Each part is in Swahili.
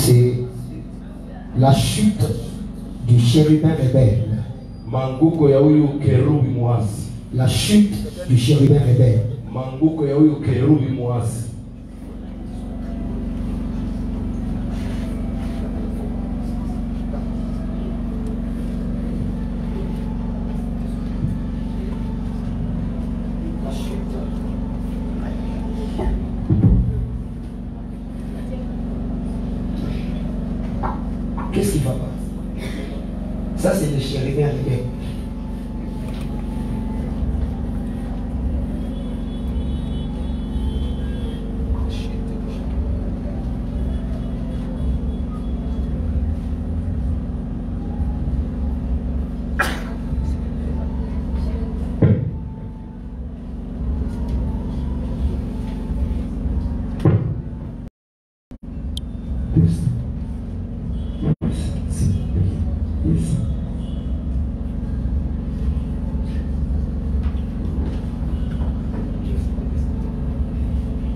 C'est la chute du chérubin rebelle. Manguko ya huyu kerubi muasi. La chute du chérubin rebelle. Manguko ya huyu kerubi muasi. Qu'est-ce qui va pas? Ça, c'est le chérubin rebelle.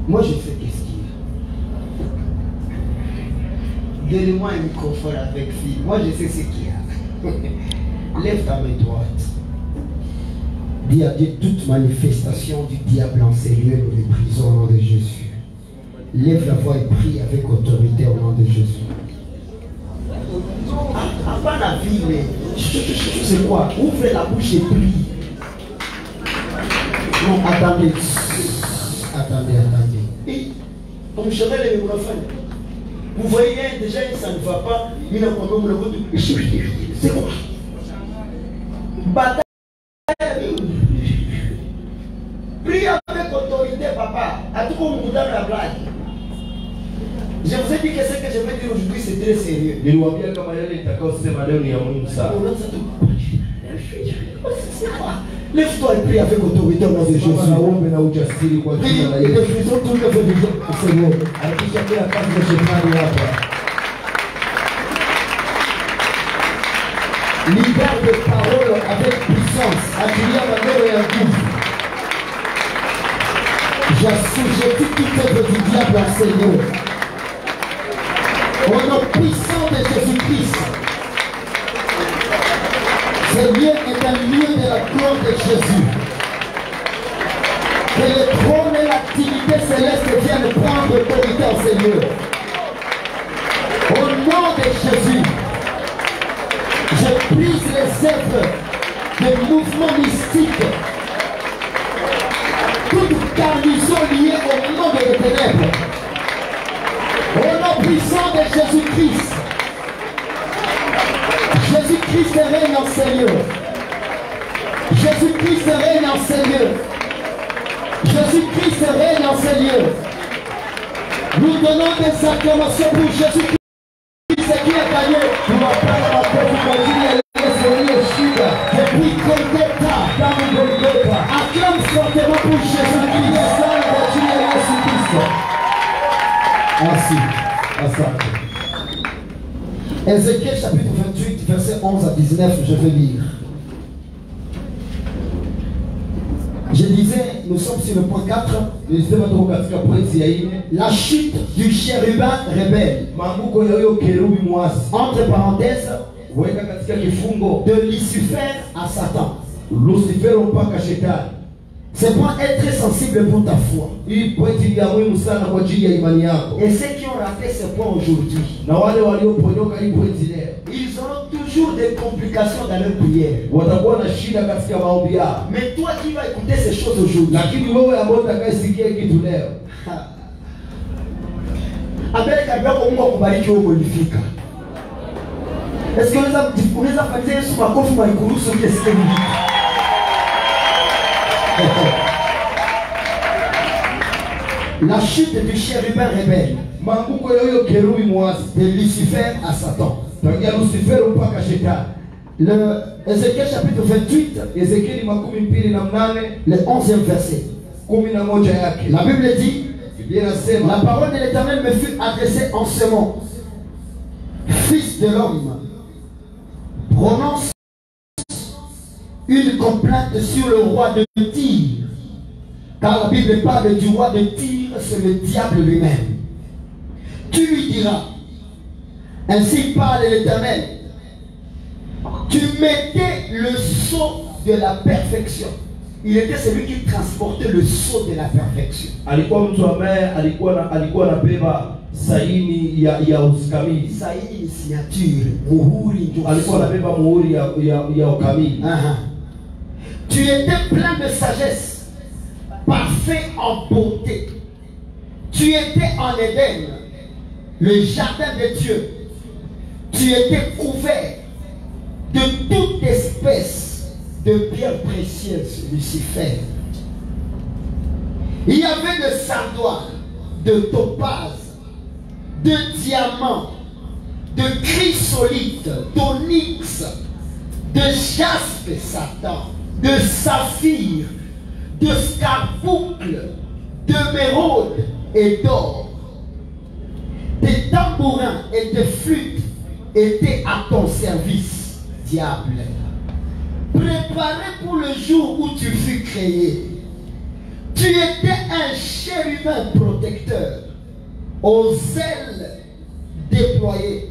Moi, je sais qu'est-ce qu'il y a. Donnez-moi un microphone avec fille. Moi, je sais ce qu'il y a. Lève ta main droite. Dis à Dieu toute manifestation du diable en sérieux nous les prisons au nom de Jésus. Lève la voix et prie avec autorité au nom de Jésus. Pas la vie, mais c'est quoi? Ouvre la bouche et prie. Non, attendez. Attendez. Et, comme je vais les enfants, vous voyez déjà, ça ne va pas. Il a comme le mot de. C'est quoi? Bataille. Prie avec autorité, papa. À tout comme vous donne la blague. Je vous ai dit que ce que je vais dire aujourd'hui, c'est très sérieux. C'est quoi? Lève-toi et prie avec autorité au nom de Jésus. Prie et défrisons tout le feu du Seigneur. Libère de paroles avec puissance. Attirer ma mère et un coup. J'assujettis toute œuvre du diable en Seigneur. Au nom puissant de Jésus-Christ. Ce lieu est un lieu de la gloire de Jésus. Que le trône et l'activité céleste viennent prendre autorité au Seigneur. Au nom de Jésus, je brise les œuvres des mouvements mystiques. Toute garnison liée au monde des ténèbres. Au nom puissant de Jésus-Christ. Jésus-Christ règne en Seigneur. Jésus-Christ règne en Seigneur. Jésus-Christ règne en Seigneur. Nous donnons des acclamations pour Jésus-Christ qui a gagné. Nous appelons la paix pour continuer les Seigneur. Depuis Golgotha, acclame fortement pour Jésus-Christ. Jésus-Christ. Ainsi. Ézéchiel chapitre 28, verset 11 à 19, je vais lire. Je disais, nous sommes sur le point 4. La chute du chérubin rebelle. Entre parenthèses, de Lucifer à Satan. C'est pour être très sensible pour ta foi. Et ceux qui ont raté ce point aujourd'hui, ils auront toujours des complications dans leur prière. Mais toi qui vas écouter ces choses aujourd'hui, est-ce que vous avez fait ce makofi maikuru sur ce que vous dites? La chute du chérubin rebelle de Lucifer à Satan. Le Ézéchiel chapitre 28, le 11e verset. La Bible dit, la parole de l'Éternel me fut adressée en ce mot. Fils de l'homme, prononce une complainte sur le roi de Tyr. Car la Bible parle du roi de Tyr, c'est le diable lui-même. Tu lui diras, Ainsi parle l'Éternel. Tu mettais le sceau de la perfection. Il était celui qui transportait le sceau de la perfection. Alikuwa mtu ambaye alikuwa anabeba saini ya ukamili. Saini ni signature, muhuri ndio. Alikuwa anabeba muhuri ya ukamili. Tu étais plein de sagesse, parfait en beauté. Tu étais en Éden, le jardin de Dieu. Tu étais couvert de toute espèce de pierres précieuses, Lucifer. Il y avait de sardoine, de topaz, de diamants, de chrysolite, d'onyx, de jaspe, Satan, de saphir, de scarboucle, d'émeraude et d'or. Tes tambourins et tes flûtes étaient à ton service, diable. Préparé pour le jour où tu fus créé. Tu étais un chérubin protecteur, aux ailes déployées.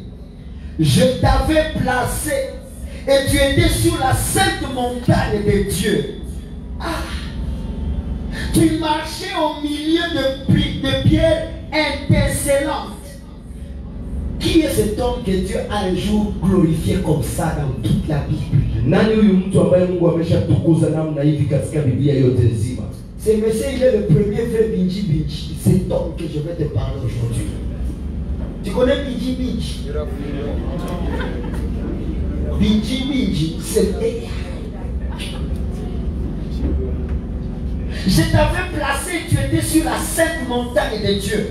Je t'avais placé et tu étais sur la sainte montagne de Dieu. Tu marchais au milieu de pierres intercellantes. Qui est cet homme que Dieu a un jour glorifié comme ça dans toute la Bible? Ce monsieur, il est le premier vrai Binji Binji. Cet homme que je vais te parler aujourd'hui. Tu connais Binji Binji? Binji Binji, c'est... Je t'avais placé, tu étais sur la sainte montagne de Dieu.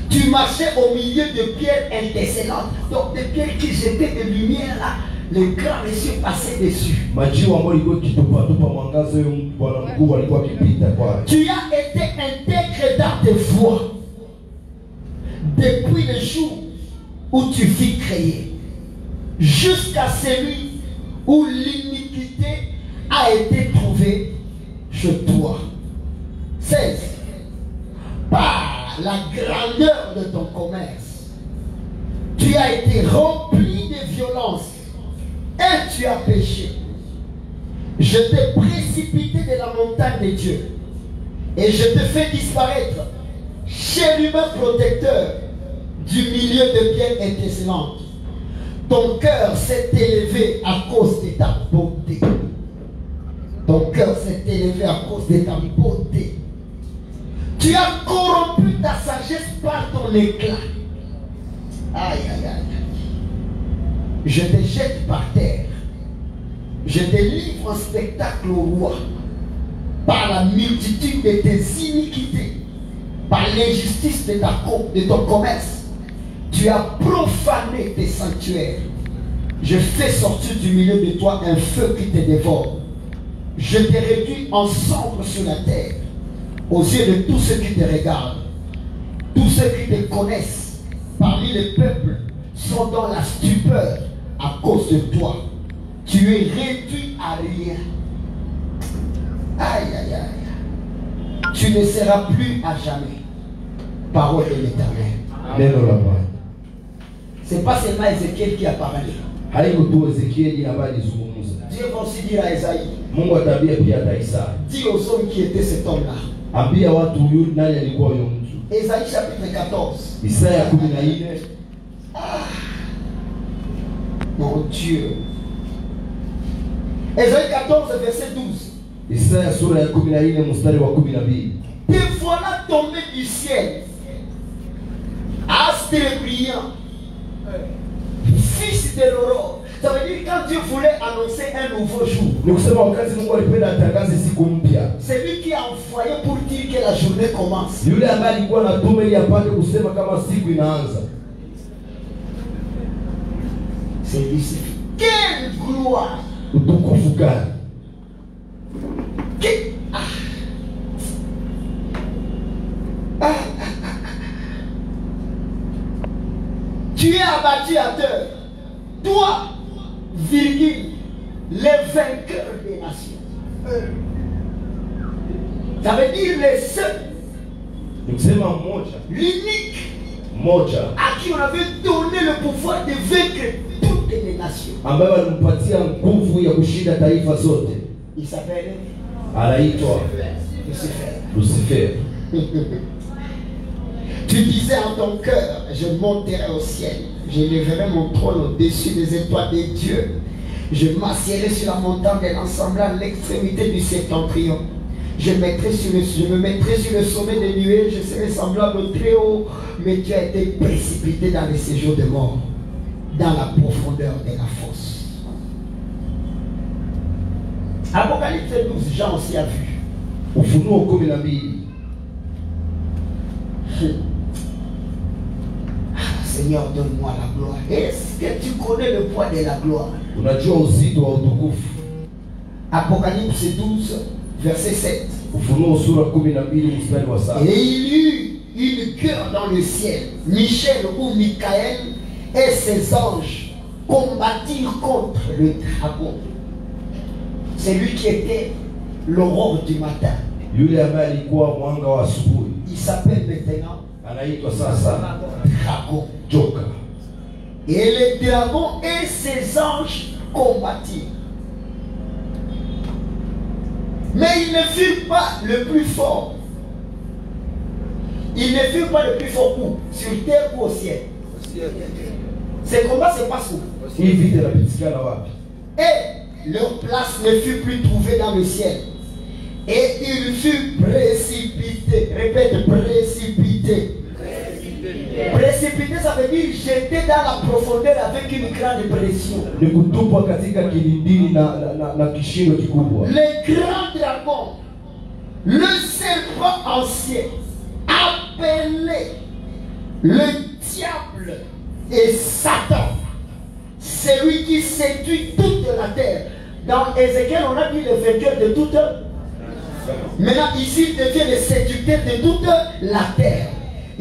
Tu marchais au milieu de pierres intercellantes. Donc des pierres qui jetaient de lumière là, les grands messieurs passaient dessus. Tu as été intègre dans tes voies depuis le jour où tu fus créé jusqu'à celui où l'iniquité a été trouvée chez toi. 16. Par la grandeur de ton commerce, tu as été rempli de violence et tu as péché. Je t'ai précipité de la montagne de Dieu et je te fais disparaître, chérubin protecteur du milieu de pierres étincelantes. Ton cœur s'est élevé à cause de ta beauté. Ton cœur s'est élevé à cause de ta beauté. Tu as corrompu ta sagesse par ton éclat. Aïe, aïe, aïe. Je te jette par terre. Je te livre en spectacle au roi. Par la multitude de tes iniquités. Par l'injustice de ton commerce. Tu as profané tes sanctuaires. Je fais sortir du milieu de toi un feu qui te dévore. Je te réduis en cendres sur la terre. Aux yeux de tous ceux qui te regardent, tous ceux qui te connaissent parmi les peuples sont dans la stupeur à cause de toi. Tu es réduit à rien. Aïe, aïe, aïe. Tu ne seras plus à jamais. Parole de l'Éternel. C'est pas seulement Ézéchiel qui a parlé. Dieu va aussi dire à Esaïe. Dis aux hommes qui étaient cet homme-là. Esaïe chapitre 14. Mon Dieu. Esaïe 14 verset 12. Te voilà tombé du ciel, astre brillant, fils de l'aurore. Ça veut dire quand Dieu voulait annoncer un nouveau jour, c'est lui qui a envoyé pour dire que la journée commence. C'est Lucifer. Quelle gloire! Tu es abattu à terre. Toi, virgule, les vainqueurs des nations. Ça veut dire les seuls, l'unique, mmoja à qui on avait donné le pouvoir de vaincre toutes les nations. ambaye alimpatia nguvu ya kushinda taifa zote. Il s'appelle Anaitwa Lucifer. Tu disais en ton cœur, je monterai au ciel, je lèverai mon trône au-dessus des étoiles de Dieu. Je m'assierai sur la montagne de l'ensemble à l'extrémité du septentrion. Je me mettrai sur le sommet des nuées, je serai semblable au très haut, mais tu as été précipité dans les séjours de mort, dans la profondeur de la fosse. Apocalypse 12, Jean aussi a vu. Ufunuo 12. Seigneur, donne-moi la gloire. Est-ce que tu connais le poids de la gloire? Unajua uzito wa utukufu. Apocalypse 12, verset 7. Ufunuo sura 12 mstari wa 7. Et il y eut une chœur dans le ciel. Michel ou Michael et ses anges combattirent contre le dragon. C'est lui qui était l'aurore du matin. Yule ambaye alikuwa mwanga wa asubuhi. Il s'appelle maintenant Anaitwa sasa dragon. joka. Et le dragon et ses anges combattirent. Mais il ne fut pas le plus fort. Il ne fut pas le plus fort où? Sur terre ou au ciel? Ces combats se passent où? Hii vita inapitikana wapi? Et leur place ne fut plus trouvée dans le ciel. Et il fut précipité. Répète, précipité. Précipité, ça veut dire jeté dans la profondeur avec une grande pression. Ni kutupwa katika kilindini na kishindo kikubwa. Le grand dragon, le serpent ancien, appelé le diable et Satan, c'est lui qui séduit toute la terre. Dans Ézéchiel, on a dit le vainqueur de toute. Maintenant, ici, il devient le séducteur de toute la terre.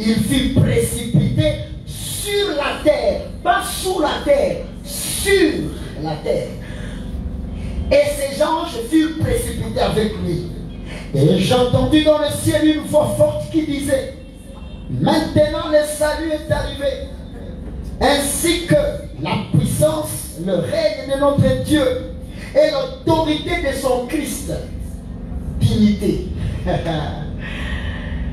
Il fut précipité sur la terre, pas sous la terre, sur la terre. Et ces anges furent précipités avec lui. Et j'entendis dans le ciel une voix forte qui disait: maintenant le salut est arrivé, ainsi que la puissance, le règne de notre Dieu et l'autorité de son Christ. Dignité.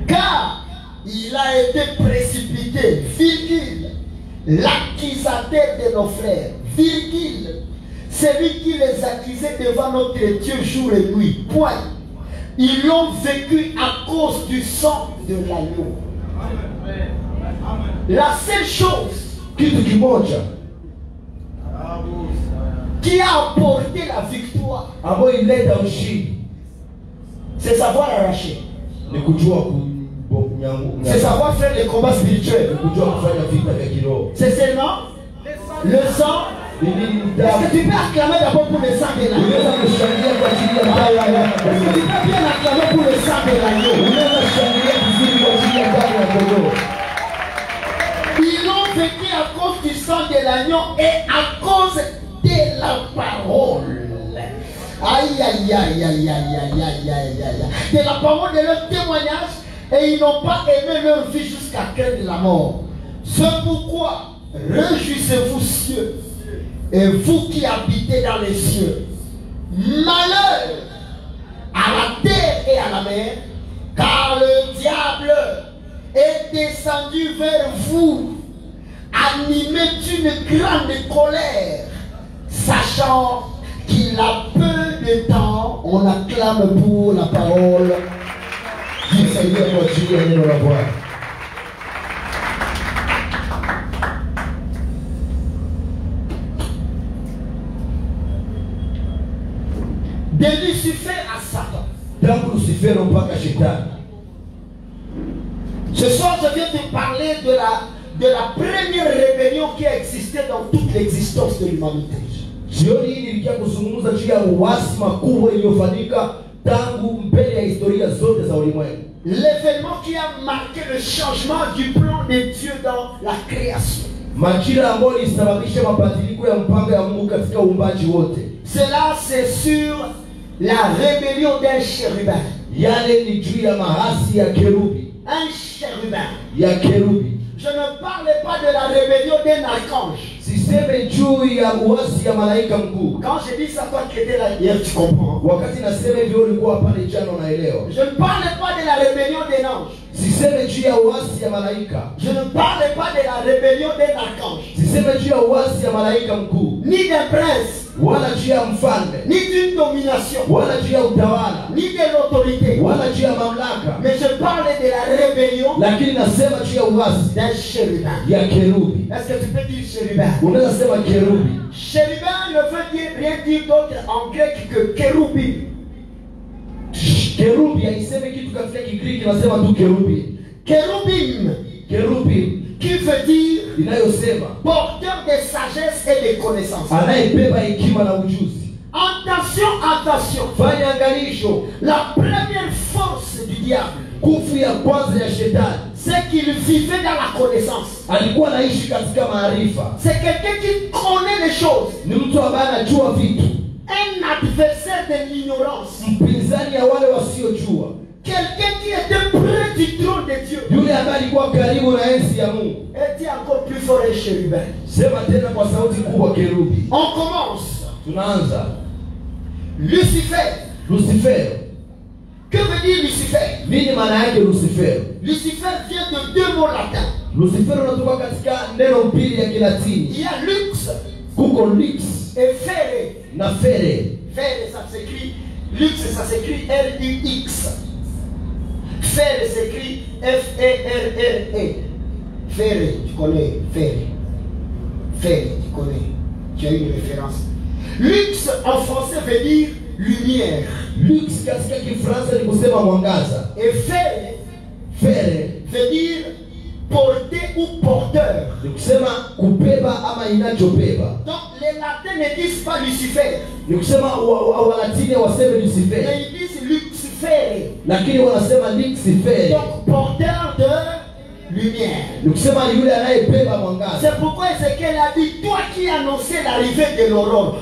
Car il a été précipité, virgule, l'accusateur de nos frères, virgule, celui qui les accusait devant notre Dieu jour et nuit, point. Ils l'ont vécu à cause du sang de l'agneau. La seule chose Kitu kimoja qui a apporté la victoire, ambayo ileta ushindi c'est savoir arracher. ni kujua C'est savoir faire les combats spirituels. kujua kufanya vita vya kiroho. C'est seulement le sang. Est-ce que tu peux acclamer d'abord pour le sang de l'agneau? Unaweza kushangilia kwa ajili ya damu ya Est-ce que tu peux bien acclamer pour le sang de l'agneau? Unaweza kushangilia vizuri kwa ajili ya damu ya kondoo. Ils l'ont vécu à cause du sang de l'agneau et à cause de la parole. Aïe, aïe, aïe, aïe, aïe, aïe, aïe, aïe, aïe. De la parole de leur témoignage, et ils n'ont pas aimé leur vie jusqu'à craindre la mort. C'est pourquoi réjouissez-vous cieux, et vous qui habitez dans les cieux. Malheur à la terre et à la mer, car le diable est descendu vers vous, animé d'une grande colère, sachant qu'il a peu de temps. On acclame pour la parole du Seigneur pour Dieu et nous la voir. De Lucifer à Satan. Tangu Lucifer mpaka shetani. Ce soir, je viens te parler de la première rébellion qui a existé dans toute l'existence de l'humanité. Jioni hii nilikia kuzungumza juu ya uasi makubwa iliyofanyika tangu mbele ya historia zote za ulimwengu. L'événement qui a marqué le changement du plan de Dieu dans la création. Majira ambayo ilisababisha mabadiliko ya mpango ya Mungu katika uumbaji wote. Cela c'est sur la rébellion d'un chérubin. Yale ni juu ya mahasi ya kerubi. Un chérubin. Ya kerubi. Je Je ne parle pas de la rébellion d'un archange. Siseme juu ya uasi ya malaika mkuu. Quand je dis ça, toi qui étais là hier, tu comprends. Wakati nasema hivyo ulikuwa pale jana unaelewa. Je ne parle pas de la rébellion d'un ange. Siseme juu ya uasi ya malaika. Je ne parle pas de la rébellion d'un archange. Siseme juu ya uasi ya malaika mkuu. Ni d'un prince. Wala juu ya mfalme. Ni d'une domination. Wala juu ya utawala. Ni de l'autorité. Wala juu ya mamlaka. Mais je parle de la rébellion. Lakini nasema juu ya uasi d'un chérubin. ya kerubi. Est-ce que tu peux dire chérubin? Unaweza sema kerubi. Chérubin ne veut dire rien dire d'autre en grec que kérubim. Kerubi haisemi kitu katika Kigiriki, nasema tu kerubi. Kérubim. Kerubi Qui veut dire inayosema porteur de sagesse et de connaissance. anayebeba hekima na ujuzi. Attention, attention. Fanya angalisho. La première force du diable, Nguvu ya kwanza ya shetani, c'est qu'il vivait dans la connaissance. alikuwa anaishi katika maarifa. C'est quelqu'un qui connaît les choses. Ni mtu ambaye anajua vitu, Un adversaire de l'ignorance. mpinzani ya wale wasiojua, Quelqu'un qui était près du trône de Dieu. yule ambaye alikuwa karibu na enzi ya Mungu. Et dit encore plus fort un chérubin. Sema tena kwa sauti kubwa, kerubi. On commence. Tunaanza. Lucifer. Lucifer. Que veut dire Lucifer? Nini maana yake Lucifer? Lucifer vient de deux mots latins. Lucifer unatoka katika neno mbili ya Kilatini. Il y a lux Kuko lux et fere. na fere. Fere, ça s'écrit, lux, ça s'écrit L-U-X. Fere s'écrit F-E-R-R-E. Fere, tu connais, fere. Fere, tu connais. Tu as une référence. Lux en français veut dire lumière. Lux katika Kifaransa ni kusema mwangaza. Et fere Fere veut dire porter ou porteur. ni kusema kubeba ama inachobeba. Donc les latins ne disent pas Lucifer. Ni kusema Walatini waseme Lucifer, Mais ils disent Lucifer. lakini wanasema Lucifer. Donc porteur de lumière. Ni kusema yule anayebeba mwangaza. C'est pourquoi Ézéchiel a dit, toi qui annonçais l'arrivée de l'aurore,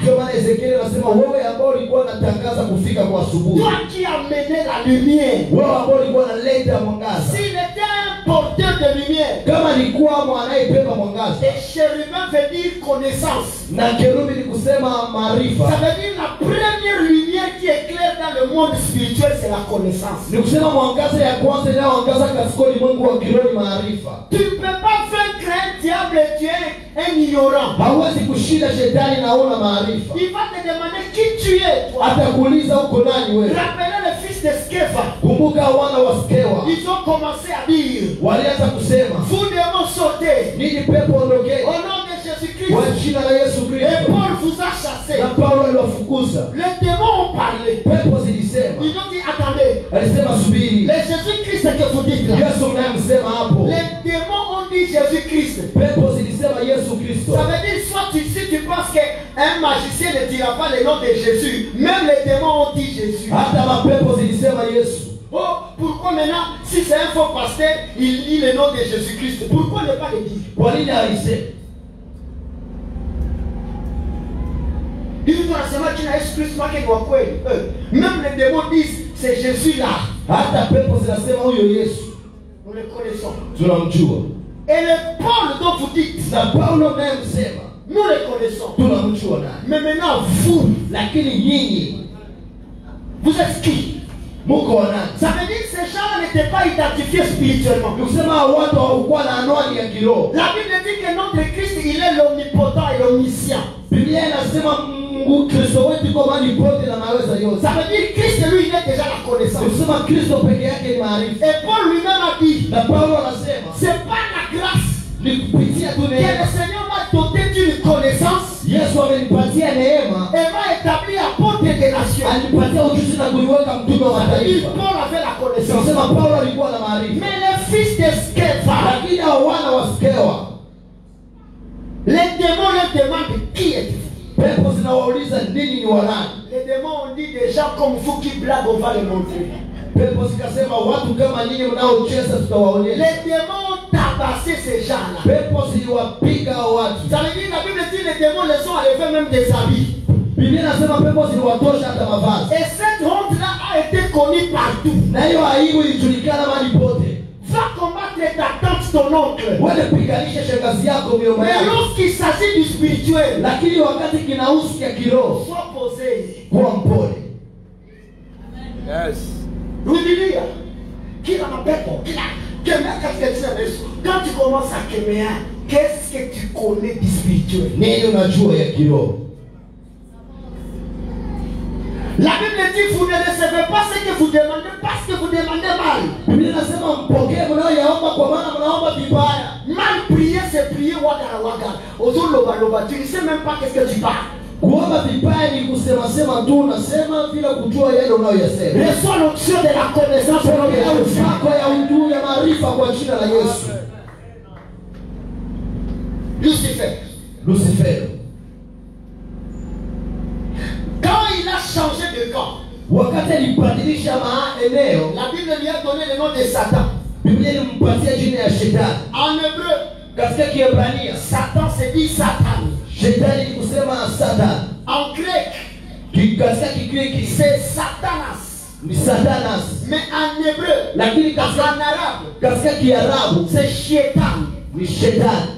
Ndio maana Ezekiel anasema wewe ambao ulikuwa unatangaza kufika kwa asubuhi, toi qui amenais la lumière, wewe ambao ulikuwa unaleta mwangaza, s'il était un porteur de lumière, kama alikuwa anayebeba mwangaza. et chérubin veut dire connaissance. Na kerubi ni kusema maarifa. Ça veut dire la première lumière qui éclaire dans le monde spirituel, c'est la connaissance. Ni kusema mwangaza ya kwanza inayoangaza katika ulimwengu wa kiroho ni maarifa. Tu ne peux pas vaincre un diable et tu es un ignorant. Hauwezi kushinda shetani na una maarifa. Il va te demander qui tu es, toi. Atakuuliza uko nani wewe. Rappelez le fils de Sceva. Kumbuka wana wa Skewa Ils ont commencé à dire, walianza kusema, vous démons sautez nini pepo ondokee au nom de Jésus-Christ. kwa jina la Yesu Et Kristo. Paul vous a chassé. Na Paulo aliwafukuza. Les démons ont parlé. Pepo zilisema, Ils ont dit, attendez, alisema subiri. le Jésus-Christ que vous dites là, Yesu unayemsema hapo. les démons ont dit Jésus-Christ. Pepo zilisema Yesu Kristo. Ça veut dire, soit si tu penses qu'un magicien ne dira pas le nom de Jésus, même les démons ont dit Jésus. Hata mapepo zilisema Yesu. Oh, pourquoi maintenant, si c'est un faux pasteur, il lit le nom de Jésus-Christ? Pourquoi ne pas le dire? Kwa nini alisema? Hivi tunasema kina Yesu Kristo wake ni wa kweli. Même les démons disent c'est Jésus là. Hata pepo zinasema huyo Yesu. Nous le connaissons. Tunamjua. Et le Paul dont vous dites, Na Paulo naye msema nous le connaissons. tunamjua naye. Mais maintenant vous, Lakini nyinyi vous êtes qui? muko wanani? Ça veut dire que ces gens n'étaient pas identifiés spirituellement. Ni kusema watu hawakuwa na anwani ya kiroho. La Bible dit que notre Christ, il est l'omnipotent et l'omniscient. Biblia inasema Mungu Kristo wetu kwa mahali pote na anaweza yote. Ça veut dire que Christ, lui, il est déjà la Ni connaissance. kusema Kristo peke yake ni maarifa. Et Paul lui-même a dit, Na Paulo anasema c'est pas la grâce ni kupitia tu que le neema. Seigneur m'a doté d'une connaissance Yesu amenipatia neema, et m'a établi apôtre des nations. alipatia ujuzi na kuniweka mtume wa Ça veut dire mataifa. Paul avait la connaissance. Tunasema Paulo alikuwa na maarifa. Mais les fils de Sceva, Lakini hao wana wa Skewa, les démons leur demandent qui êtes-vous? pepo zinawauliza ninyi ni wanani? Les démons ont dit des gens comme vous qui blaguent, on va les montrer. Pepo zikasema watu kama nyinyi mnaocheza tutawaonyesha. Les démons ont tabassé ces gens-là. Pepo ziliwapiga hao watu. Ça veut dire la Bible dit les démons les ont enlevés même des habits. Biblia inasema pepo ziliwatosha hata mavazi. Et cette honte-là a été connue partout. Na hiyo aibu ilijulikana mahali pote. Va combattre ta tante, ton oncle. Wewe piganisha shangazi yako mjomba Mais yako. lorsqu'il s'agit du spirituel, Lakini wakati kinahusu ya kiroho, sois posé. kuwa mpole. Yes. Rudilia. Kila mapepo, kila kemea katika jina la Yesu. Quand tu commences à kemea, qu'est-ce que tu connais du spirituel? Nini unajua ya kiroho? La Bible dit vous ne recevez pas ce que vous demandez parce que vous demandez mal. Biblia inasema mpokee mnayoyaomba kwa maana mnaomba vibaya. Mal prier, c'est prier wagara wagara. Ozo loba loba, tu ne sais même pas qu'est-ce que tu parles. Kuomba vibaya ni kusema sema tu, unasema bila kujua yale unayoyasema. Reçois l'onction de la connaissance au nom de Pokea Jésus. upako ya ujuu ya maarifa kwa jina la Yesu. Lucifer, Lucifer quand il a changé de camp, wakati alibadilisha eneo, la Bible lui a donné le nom de Satan. Biblia ilimpatia jina ya Shetani. En hébreu, Katika Kiebrania, Satan se dit Satan. Shetani ni kusema Satan. En grec, Katika Kigiriki c'est Satanas. ni Satanas. Mais en hébreu, Lakini en katika arabe, Kiarabu c'est Shaitan. ni Shetani.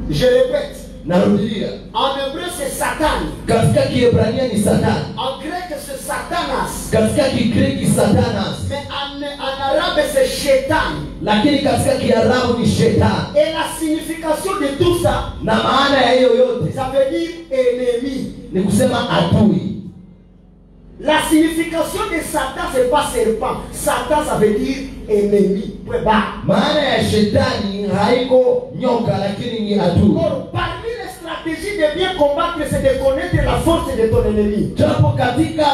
Je répète, Narudia. en hébreu c'est Satan. Katika Kiebrania ni Satan. En grec c'est Satanas. Katika Kigiriki Satanas. Mais en arabe c'est Shaitan. Lakini katika Kiarabu ni Shetani. Et la signification de tout ça, Na maana ya hiyo yote ça veut dire ennemi. ni kusema adui. La signification de Satan, c'est pas serpent. Satan, ça veut dire ennemi. Point barre. Maana ya Shetani haiko nyoka, lakini ni adui. Or, parmi les stratégies de bien combattre, c'est de connaître la force de ton ennemi. Japo katika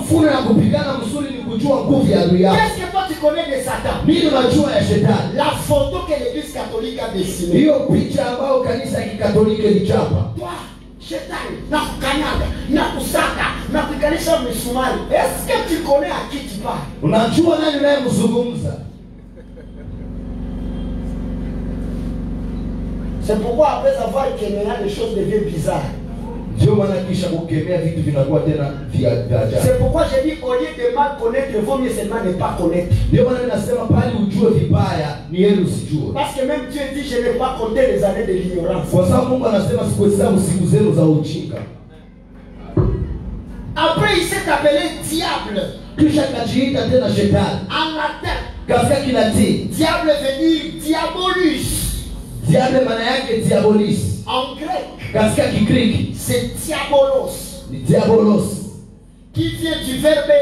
mfumo ya kupigana mzuri ni kujua nguvu ya adui yako. Qu'est-ce que toi tu connais de Satan? Nini unajua ya Shetani? La photo que l'église catholique a dessinée. Hiyo picha ambayo kanisa ya Kikatoliki ilichapa. Toi, Shetani, na kukanyaga, na kusaka, na kuikalisha misumari. Est-ce que tu connais à qui tu parles? Unajua nani unayemzungumza? C'est pourquoi après avoir éclairé, les choses deviennent bizarres. Ndio maana kisha kukemea vitu vinakuwa tena vya ajabu. C'est pourquoi j'ai dit au lieu de mal connaître, il vaut mieux seulement ne pas connaître. Ndio maana ninasema pale ujue vibaya ni heri usijue. Parce que même Dieu dit je n'ai pas compté les années de l'ignorance. Kwa sababu Mungu anasema sikuhesabu siku zenu za ujinga. Après il s'est appelé diable. Kisha kajiita tena Shetani. En latin, Katika Kilatini, diable veut dire diabolus. diable maana yake diabolis. En grec, Katika Kigiriki c'est diabolos, ni diabolos, qui vient du verbe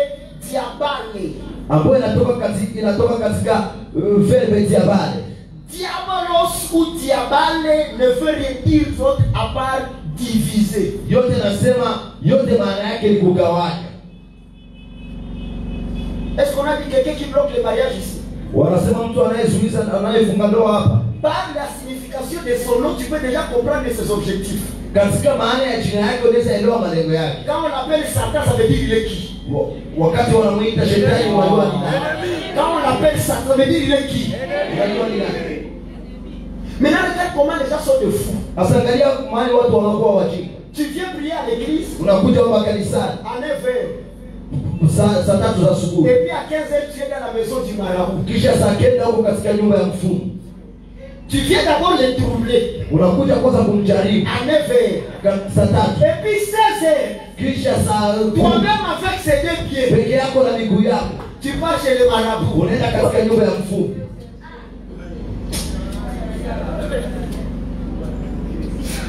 diabale. ambayo inatoka katika verbe diabale. Diabolos ou diabale ne veut rien dire d'autre à part diviser. Yote yote maana yake ni kugawanya. Est-ce qu'on a dit quelqu'un qui bloque le mariage ici? Wanasema mtu anayefunga ndoa hapa. Par la signification de son nom, tu peux déjà comprendre ses objectifs. Katika maana ya jina yake unaweza elewa malengo yake. Quand on appelle Satan, ça veut dire il est qui? Wakati wanamuita Shetani wanajua ni nani. Quand on appelle Satan, ça veut dire il est qui? Wanajua ni nani. Maintenant, regarde comment les gens sont de fous. Sasa angalia mahali watu wanakuwa wajinga. Tu viens prier à l'église Unakuja hapa kanisani à 9h. saa 3 za asubuhi. Et puis à 15h, tu es dans la maison du marabout. Kisha saa 9 huko katika nyumba ya mfumu. Tu viens d'abord les troubler. Unakuja kwanza kumjaribu À 9h. saa 3. Et puis 16h. Kisha saa 10 Toi-même avec ses deux pieds, peke yako na miguu yako tu pars chez le marabout. unaenda katika nyumba ya mfumu.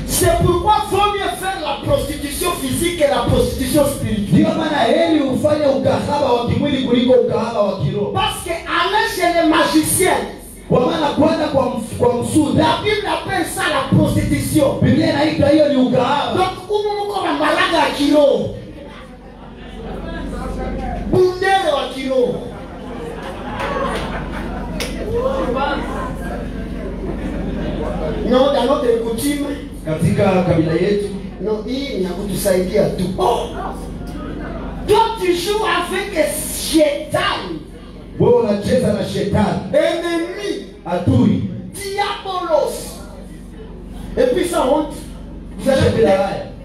C'est pourquoi il faut mieux faire la prostitution physique et la prostitution spirituelle. Ndio maana heri ufanye ukahaba wa kimwili kuliko ukahaba wa kiroho. Parce qu'aller chez les magiciens, Kwa maana kwenda kwa msuda, la Bible appelle ça la prostitution. Biblia inaita hiyo ni ukahaba. Donc, umuko na malaga ya kiroho. Bundere wa kiroho. Non, dans notre coutume, Katika kabila yetu non, hii ni ya kutusaidia tu. Oh! Toi tu joues avec Shetani, wewe unacheza na Shetani, ennemi, adui. diabolos. Et puis ça honte. Vous allez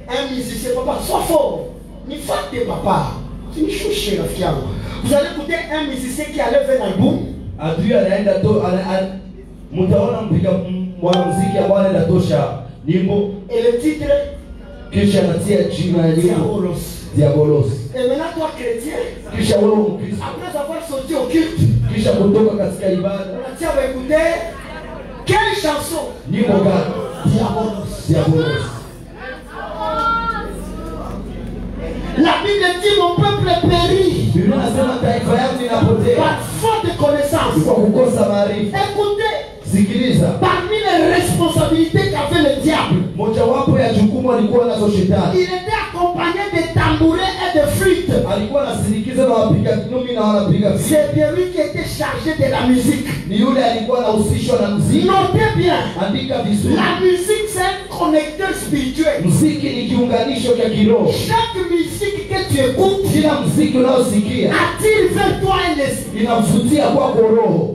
un musicien, papa, sois fort. Ni fate papa. Tu ni chouché rafiki yangu. Vous allez écouter un musicien qui a levé un album. Adui anaenda to mtaona mpiga mwanamuziki ambaye anaenda tosha nyimbo Et le titre, kisha anatia jina ya nyimbo Diabolos. Diabolos. Et maintenant toi chrétien, Kisha wewe Mkristo, après avoir sorti au culte, kisha kutoka katika ibada, tu vas écouter quelle chanson? nyimbo gani? Diabolos. Diabolos. La Bible dit mon peuple périt Biblia inasema taifa yangu linapotea par faute de connaissance. kwa kukosa maarifa. Écoutez, Sikiliza, parmi les responsabilités qu'avait le diable, mojawapo ya jukumu alikuwa nazo il shetani, était accompagné de tambourins et de flûtes. alikuwa anasindikiza na wapiga kinubi na wanapiga vita. C'est bien lui qui était chargé de la musique. Ni yule alikuwa anahusishwa na muziki. Notez bien, Andika vizuri, la musique c'est un connecteur spirituel. muziki ni kiunganisho cha kiroho. Chaque musique que tu écoutes Kila muziki unaosikia attire vers toi un esprit. inamvutia kwako roho.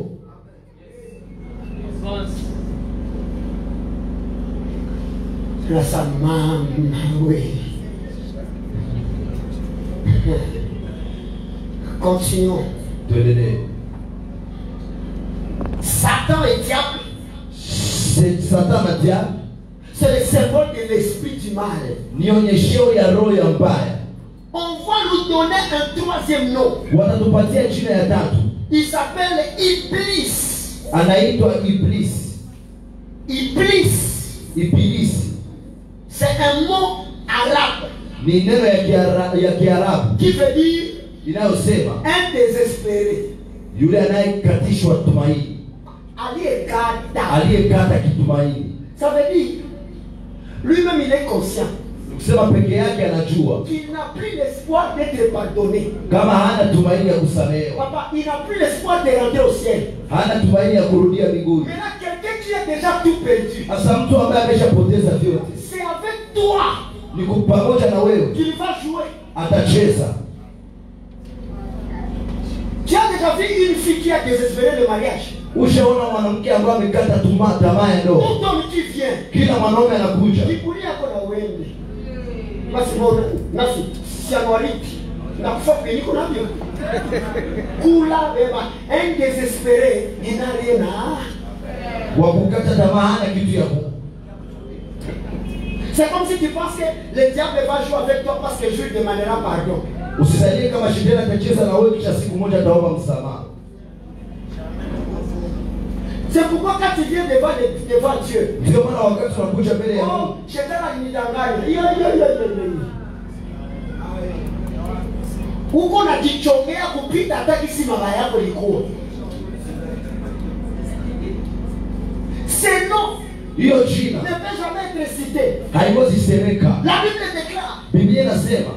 Oui. Continuons. Tuendelee. Satan et diable, Satan na diablo c'est le symbole de l'esprit du mal. ni onyesheo ya roho ya mbaya. On va nous donner un troisième nom. Watatupatia jina ya tatu, Il s'appelle Iblis. anaitwa Iblis. Iblis, Ibilisi c'est un mot arabe ni neno ya Kiarabu qui veut dire inayosema un désespéré. yule anayekatishwa tumaini, Aliyekata. aliyekata kitumaini. Ça veut dire, lui-même il est conscient Kusema peke yake anajua qu'il n'a plus l'espoir d'être pardonné. kama hana tumaini ya kusamehewa, Papa, il n'a plus l'espoir de rentrer au ciel. hana tumaini ya kurudia mbinguni. Maintenant, quelqu'un qui a déjà tout perdu, Sasa mtu ambaye ameshapoteza vyote, c'est avec toi ni pamoja na wewe qu'il va jouer. atacheza. Tu as déjà vu une fille qui a désespéré le mariage? Ushaona mwanamke ambaye amekata tamaa ya ndoa? Tout homme qui vient, Kila mwanaume anakuja, kikulia kuna wende. Basi mbona nasi si anuariti na kufa niko navyo. Kula beba, un désespéré, il n'a rien à. wa kukata tamaa hana kitu ya Mungu. C'est comme si tu penses que le diable va jouer avec toi parce que je lui demanderai pardon. Usisalie kama shetani atacheza na wewe kisha siku moja ataomba msamaha. C'est pourquoi quand tu viens devant Dieu, Ndio maana wakati tunakuja mbele ya Mungu, oh, shetani alinidanganya. Huko unajichongea kupita hata kisi mama yako ilikuwa. C'est non. hiyo jina Ne peut jamais être cité. haiwezi semeka. La Bible déclare, Biblia inasema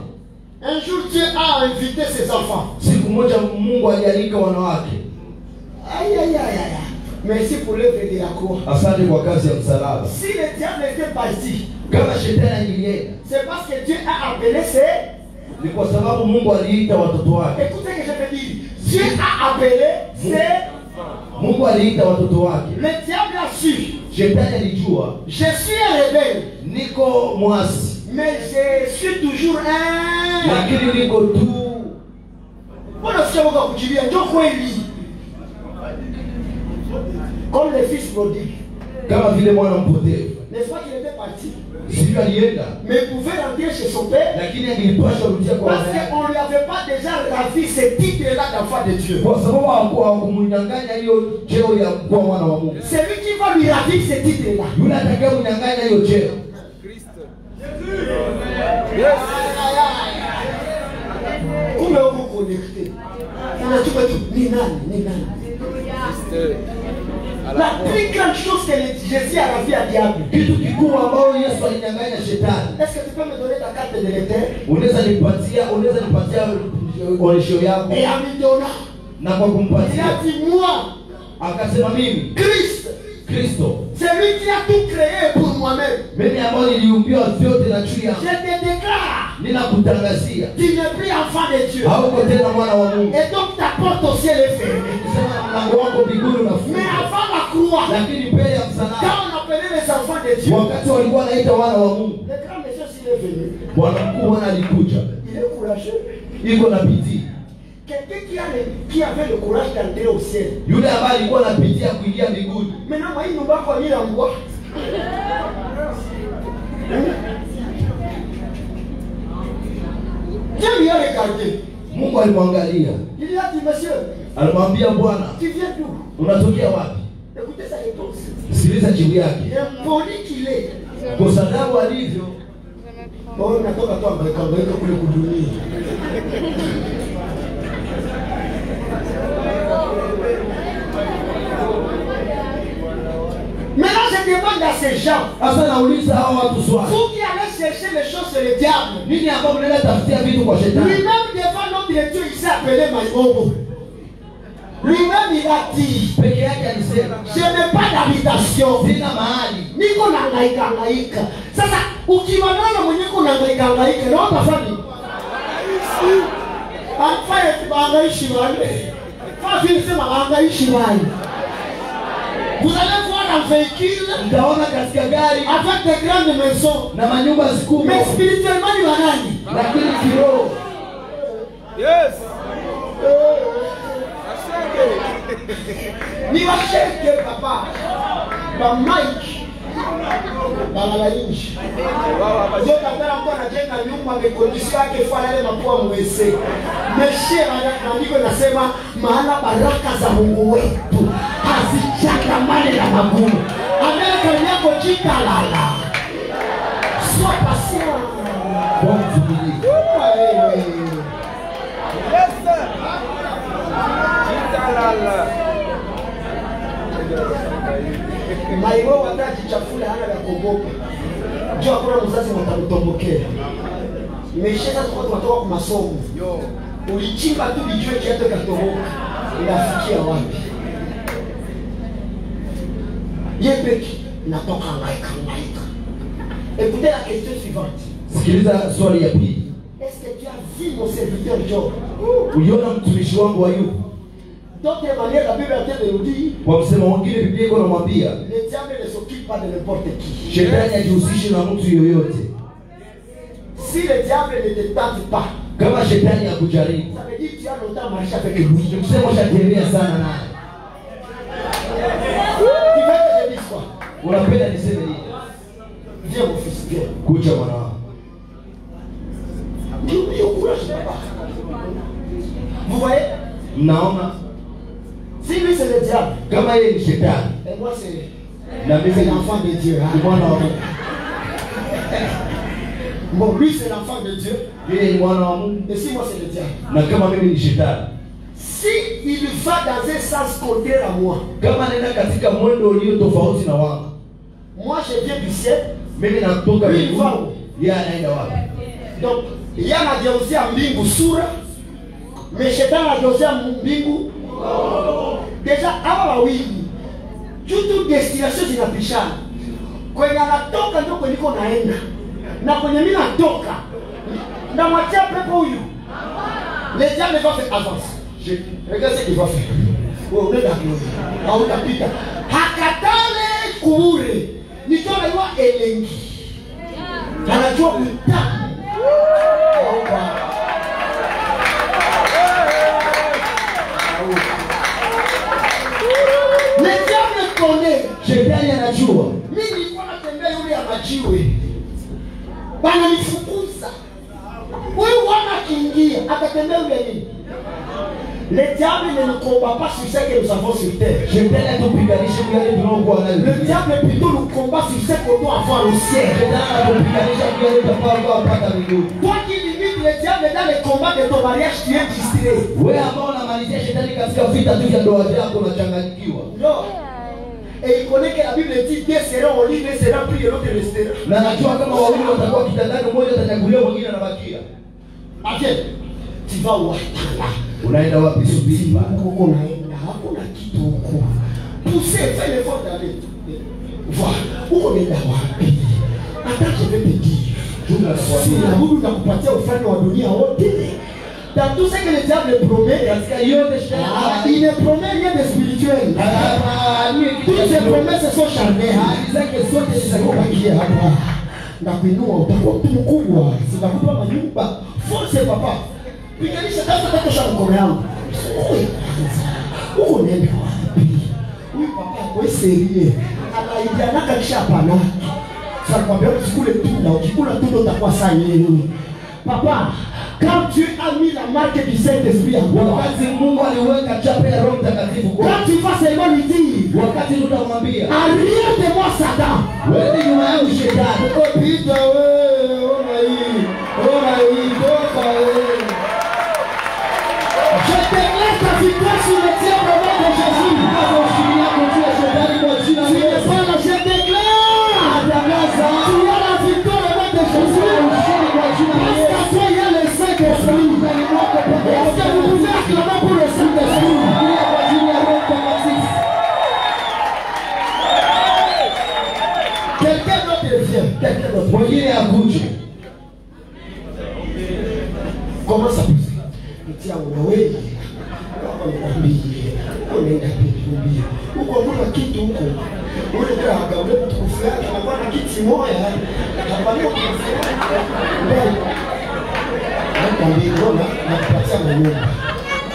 un jour Dieu a invité ses enfants. siku moja Mungu alialika wanawake. Aïe, aïe, aïe, aïe. Merci pour l'œuvre de la croix. Asante kwa kazi ya msalaba. Si le diable était parti, Kama shetani ingelienda, c'est parce que Dieu a appelé ses... ni kwa sababu Mungu aliita watoto wake. Écoutez ce que je veux dire. Dieu a appelé ses... Mungu aliita watoto wake. Le diable a su. Shetani alijua Je suis un rebelle, niko mwasi, mais je suis toujours un... lakini niko tu. Mbona sio wako kujilia ndio kweli. Comme le fils prodigue. Kama vile mwana mpotevu, N'est-ce pas qu'il était parti? sivyo alienda, Mais il pouvait rentrer chez son père lakini angelipaswa kurudia kwa parce baba yake, qu'on ne lui avait pas déjà ravi ce titre-là d'enfant de Dieu. kwa sababu hawakumnyang'anya hiyo cheo ya kuwa mwana wa Mungu. C'est lui qui va lui ravir ce titre-là. Yule atakayemnyang'anya hiyo cheo, Kumbe huko connecté. Unachukua tu ni nani? La plus grande chose que Jésus a ravi à diable. kitu kikubwa ambao Yesu alinyang'anya shetani. Est-ce que tu peux me donner ta carte de lecteur? Unaweza nipatia onyesho yako, Et en me donnant, na kwa il kumpatia a dit moi, akasema mimi Christ, Kristo, c'est lui qui a tout créé pour moi-même. mimi ambao niliumbiwa vyote na juu yangu, Je te déclare, ninakutangazia tu n'es plus enfant de Dieu. hauko tena mwana wa Mungu. Et donc ta porte au ciel est fermée. Sema mlango wako mbinguni Mais unafunga, avant la croix, lakini mbele ya msalaba, quand on appelait les enfants de Dieu, wakati walikuwa wanaita wana wa Mungu, le grand monsieur s'il est venu, Bwana mkuu Bwana alikuja, il est courageux. iko na bidii, Quelqu'un qui avait le courage d'entrer au ciel. Yule ambaye alikuwa anapitia kuingia mbinguni. Maintenant, moi, il nous va venir en bois. Dieu lui a regardé. Mungu alimwangalia. Il lui a dit, monsieur, Alimwambia Bwana, tu viens d'où? unatokea wapi? Écoutez sa réponse. Sikiliza jibu yake. Impoli qu'il est. Kwa sababu alivyo. Bon, natoka tu ambaika kule kudunia. Maintenant, je demande à ces gens. Asa nauliza hao watu swali. Vous qui allez chercher les choses sur le diable. Nini ambapo mnaenda tafutia vitu kwa shetani? Lui-même devant notre Dieu, il s'est appelé Maïmobo. Lui-même il a dit, Peke yake alisema, je n'ai pas d'habitation. sina mahali. Niko nahangaika. Sasa ukiwanana mwenye kuhangaika na utafanya nini? Afanye kubangaishi wale. Fa vile sema bangaishi wale. Vous allez voir un véhicule, Mtaona katika gari avec des grandes maisons, na manyumba zikubwa. mais spirituellement ni wanani? Lakini kiroho Yes. Ni washeke papa. Ba Mike. Bala inchi. Ndio katara mtu anajenga nyumba amekondisha yake fanya ile mapua mwese. Meshe maandiko nasema maana baraka za Mungu wetu hazichangamane na magumu. Amerika yako jikalala. Sois patient. kwa mvumilivu. Yes, sir. Jitalala. Maiwo wakati chafula hana ya kuogopa. Jua kuna mzazi mtakutombokea. Imeshika kwa watoto kwa masomo. Yo. Ulichimba tu bijue kiatu katoboka. Inafikia wapi? Yepeki natoka ngaika. Écoutez la question suivante. Sikiliza swali ya pili. Est-ce que tu as vu mon serviteur Job? Uliona mtumishi wangu Ayubu? D'autres manières, la Bible a de nous dire, Kwa msemo mwingine Biblia iko inamwambia le diable ne s'occupe pas de n'importe qui. shetani hajihusishi na mtu yoyote. Si le diable ne te tente pas, Kama shetani hakujaribu, ça veut dire que tu as longtemps marché avec lui. ni kusema ushatembea sana naye. Tu veux que je dise quoi? Unapenda niseme nini? Viens mon fils, viens. Kucha mwana wangu. Dis au courage, papa. Vous voyez? Mnaona Si lui c'est le diable, kama yeye ni shetani et moi c'est na mimi ni l'enfant de Dieu. Hein? mwana wa Mungu. Bon, lui c'est l'enfant de Dieu. Yeye ni mwana wa Mungu Et si moi c'est le diable. na kama mimi ni shetani. Si il va dans un sens contraire à moi, Kama nenda katika mwendo ulio tofauti na wangu. moi je viens du ciel. Mimi natoka Lui, mbinguni. va. Yeye anaenda wapi? Donc, il y a la diaosia mbingu sura, mais shetani anageuzia mbingu. Deja hawa wawili jutu destination zinapishana. Kwenye anatoka ndio kwenye niko naenda, na kwenye mimi natoka na mwatia pepo huyu. Le diable va faire avance. Regarde ce qu'il va faire. Oh, nenda kidogo. Au utapita. Hakatale kuure. Nitoa iwa elengi. Anajua kutamu. Le diable connaît. Shetani anajua. Mimi nilikuwa natembea yule amajiwe. Bana nifukuza. Huyu wana kiingia akatembea yule nini? Le diable ne nous combat pas sur ce que nous avons sur terre. Shetani atupiganisha kwa yale tunayokuwa nayo. Le diable plutôt nous combat sur ce qu'on doit avoir au ciel. Shetani atupiganisha kwa yale tutakayokuwa pata mbinguni. Toi qui limites le diable dans les combats de ton mariage, tu es distrait. Wewe ambao unamalizia shetani katika vita tu vya ndoa yako unachanganyikiwa. Non. Et il connaît que la Bible dit deux seront au lit, deux seront pris et l'autre restera. Na najua kama wawili watakuwa kitandani, mmoja atanyaguliwa, mwingine anabakia. Aviens. Tu vas où? Unaenda wapi? Subiri bana. Huko naenda, hakuna kitu huko. Poussez, fais l'effort d'aller. Voilà. Huko naenda wapi? Attends, je vais te dire. Si la Mungu nakupatia ufalme wa dunia wote. Dans tout ce que le diable promet, il ne promet rien de spirituel. Toutes ces promesses sont charnelles. Na kuinua utakuwa mtu mkubwa. Sitakupa manyumba. Force papa. Piganisha kaza tatosha mkono yangu. Uko nenda wapi? Huyu papa kwa serie. Anaidianaka kisha hapana. Sasa kwambia usikule tunda, ukikula tunda utakuwa saa nini? Papa, quand tu as mis la marque du Saint-Esprit en toi, Wakati Mungu aliweka chapa ya Roho Mtakatifu kwa quand tu vas seulement lui dire, wakati tutamwambia arrière de moi Satan, wewe nyuma yangu shetani. pita wewe, ona hii, toka wewe. Je déclare ta victoire sur le diable au nom de Jésus. Tu n'es pas là, je déclare. Tu as la victoire au nom de Jésus. Parce qu'à toi il y a le Saint-Esprit. Est-ce que vous pouvez acclamer pour le Saint-Esprit? Quelqu'un d'autre vient. Quelqu'un d'autre. Mwingine akuje. Comment ça peut se faire? Tia wewe. Unaenda kumbia. Uko kuna kitu huko. Ule ndio akaona mtu fulani anakuwa na kiti moja. Anapania kufuata. Nakwambia mbona nakupatia nyumba.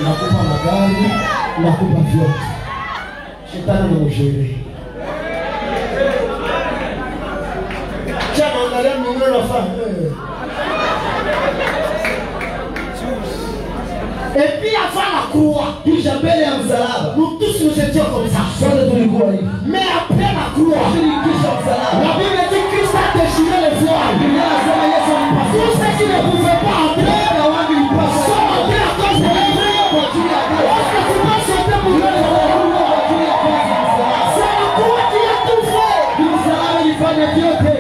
Nakupa magari, nakupa vyote. Shetani anamjere. Chama angalia mimi nafanya. Et puis avant la croix, Kisha mbele ya msalaba. nous tous nous étions comme ça. Sote tulikuwa hivi. Mais après la croix, Kisha msalaba. la Bible dit que Christ a déchiré les voiles. Biblia inasema Yesu alipasua. Tous ceux qui ne pouvaient pas entrer sont entrés à cause de la croix. Est-ce que tu peux sauter pour le C'est la croix qui a tout fait. Msalaba ilifanya vyote.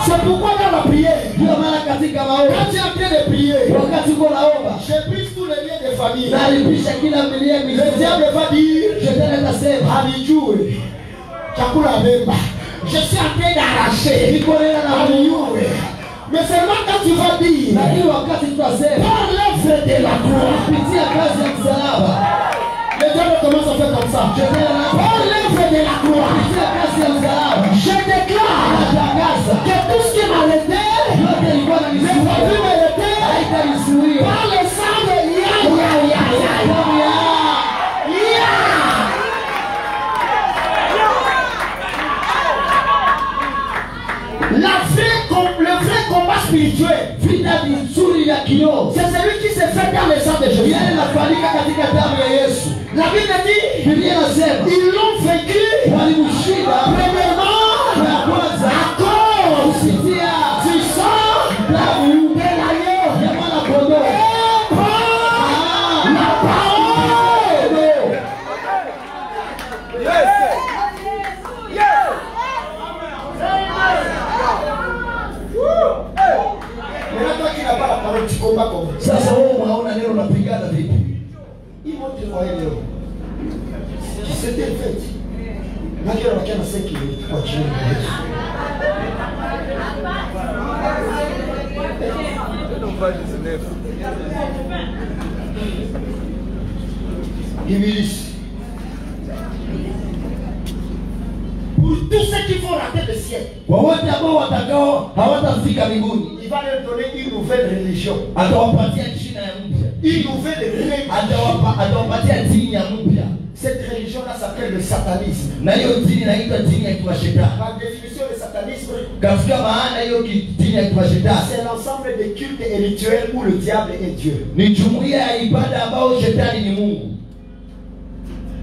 C'est pourquoi dans la prière, Ndio maana katika maombi quand tu es en train de prier, wakati uko naomba je brise tous les liens de famille. nalipisha kila milia Le mizigo. diable va dire, Shetani atasema Alijue, chakula bemba. Je suis en train d'arracher. niko nena na Mungu. Alijue. Mais seulement quand tu vas dire, Lakini wakati tutasema par l'œuvre de la croix, kupitia kazi ya msalaba, le diable commence à faire comme ça. Shetani anaanza Par l'œuvre de la croix, kupitia kazi ya msalaba. je déclare Anatangaza que tout ce qui m'arrêtait, yote ilikuwa ne va plus inanisumbua. m'arrêter. Haitanizuia. Par le sang de le vrai combat spirituel, Vita ni nzuri ya kiroho. c'est celui qui se fait dans le sang de Jésus. Yale inafanyika katika damu ya Yesu. La Bible dit, Biblia inasema ils l'ont vaincu walimshinda premièrement ya kwanza à cause kupitia du sang damu de l'agneau ya mwana kondoo. et par la parole. Yes. Yes. Maintenant, toi qui n'as pas la parole, tu combats comment? Sasa wewe unaona neno unapigana vipi? Ils vont te voir leo. C'était fait. Naki anabakia na 5 minutes kwa chini. Não vai dizer. Ibilisi. Pour tous ceux qui vont rater le ciel, Kwa wote ambao watakao hawatafika mbinguni, il va leur donner une nouvelle religion, atawapatia jina ya mpya. une nouvelle religion. Atawapatia dini ya mpya. Cette religion-là s'appelle le satanisme. Na hiyo dini inaitwa dini ya kimashetani. Par définition, le satanisme, Katika maana hiyo dini ya kimashetani c'est l'ensemble des cultes et rituels où le diable est Dieu. ni jumuiya ya ibada ambao shetani ni Mungu.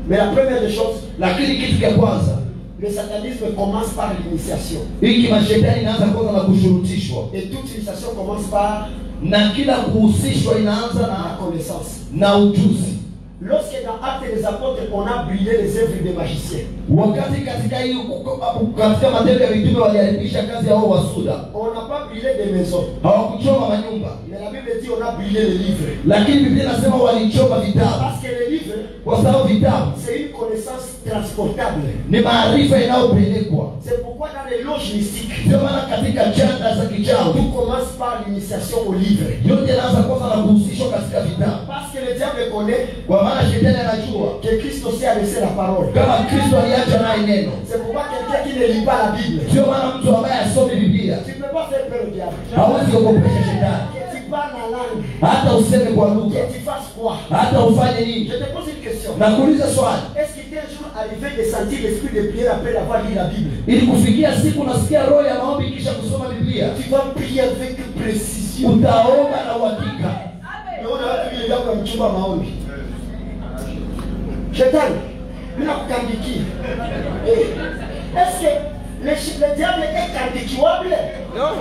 Mais la première des choses, Lakini kitu cha kwanza, le satanisme commence par l'initiation. hii kimashetani inaanza kwanza na kushurutishwa, Et toute initiation commence par na kila kuhusishwa inaanza la connaissance. na ujuzi. Lorsque dans Actes des Apôtres, on a brûlé les œuvres des magiciens, Wakati katika matendo ya mitume waliharibisha kazi ya wao wasuda, on n'a pas brûlé des maisons. hawakuchoma manyumba, Mais la Bible dit on a brûlé les livres. lakini Biblia inasema walichoma vitabu, Parce que les livres, kwa sababu vitabu c'est une connaissance transportable. ni maarifa inayopelekwa. C'est pourquoi dans les loges mystiques, Ndio maana katika chanda za kichawi tout commence par l'initiation au livre. yote inaanza kwanza na kuhusishwa katika vitabu, Parce que le diable connaît Kwa maana shetani anajua que Christ aussi a laissé la parole. kama Kristo aliacha naye neno. C'est pourquoi quelqu'un qui ne lit pas la Bible, Sio maana mtu ambaye asome Biblia tu ne peux pas faire peur au diable. hawezi kuogopesha shetani. Que tu parles la langue, Hata useme kwa lugha, que tu fasses quoi? hata ufanye nini. Je te pose une question. Nakuuliza swali. Est-ce qu'il t'est un jour arrivé de sentir l'esprit de prière après avoir lu la Bible? Ili kufikia siku nasikia roho ya maombi kisha kusoma Biblia. Tu vas prier avec précision. Utaomba na uhakika. Naona watu vile vya mchumba maombi. Shetani, mimi nakukandikia. Est-ce que le diable est candidiable? Non.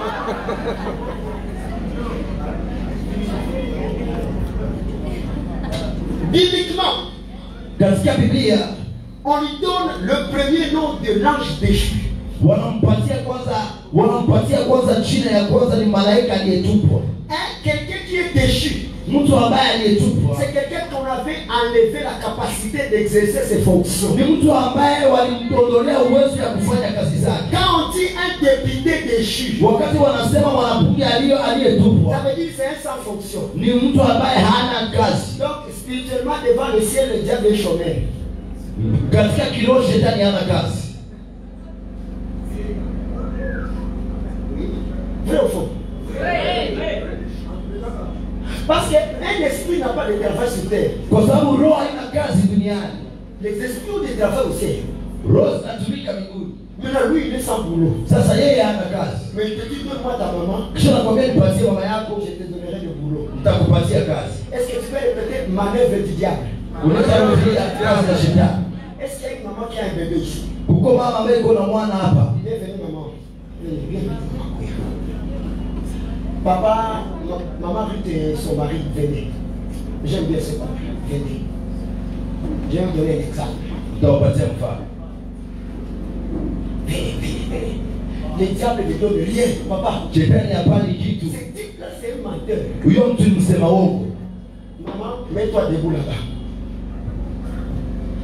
Bibliquement, Katika Biblia on lui donne le premier nom de l'ange déchu. wanampatia kwanza jina ya kwanza ni malaika aliyetupwa. Quelqu'un qui est déchu, Mtu ambaye aliyetupwa c'est quelqu'un qu'on avait enlevé la capacité d'exercer ses fonctions. ni mtu ambaye walimtondolea uwezo ya kufanya kazi zake. Quand on dit un député déchu, Wakati wanasema mwanabunge aliyetupwa ça veut dire que c'est un sans fonction. ni mtu ambaye hana kazi. Donc spirituellement devant le ciel, le diable est chômeur. Katika kiroho shetani hana kazi. Vrai ou faux? Parce qu'un esprit n'a pas de travail sur terre. Kwa sababu roho haina kazi duniani. Les esprits ont des travail au ciel. Roho zinatumika mbinguni. Maintenant, lui, il est sans boulot. Sasa yeye hana kazi. Mais il te dit, donne-moi ta maman, Kisha nakwambia nipatie mama yako, je te donnerai le boulot. nitakupatia kazi. Est-ce que tu peux répéter manœuvre du diable? Unaweza kurudia kazi za shetani. Est-ce qu'il y a une maman qui a un bébé ici? Kuko mama ambaye iko na mwana hapa. Bienvenue, maman. Bienvenue, maman. Papa, maman Ruth et son mari, venez. J'aime bien ce couple. Venez. Je vais vous donner un exemple. Nitawapatia mfano. Venez. Le diable ne donne rien, papa. Shetani hapani kitu. Ce type-là, c'est un menteur. Huyo mtu ni msema uongo. Maman, mets-toi debout là-bas.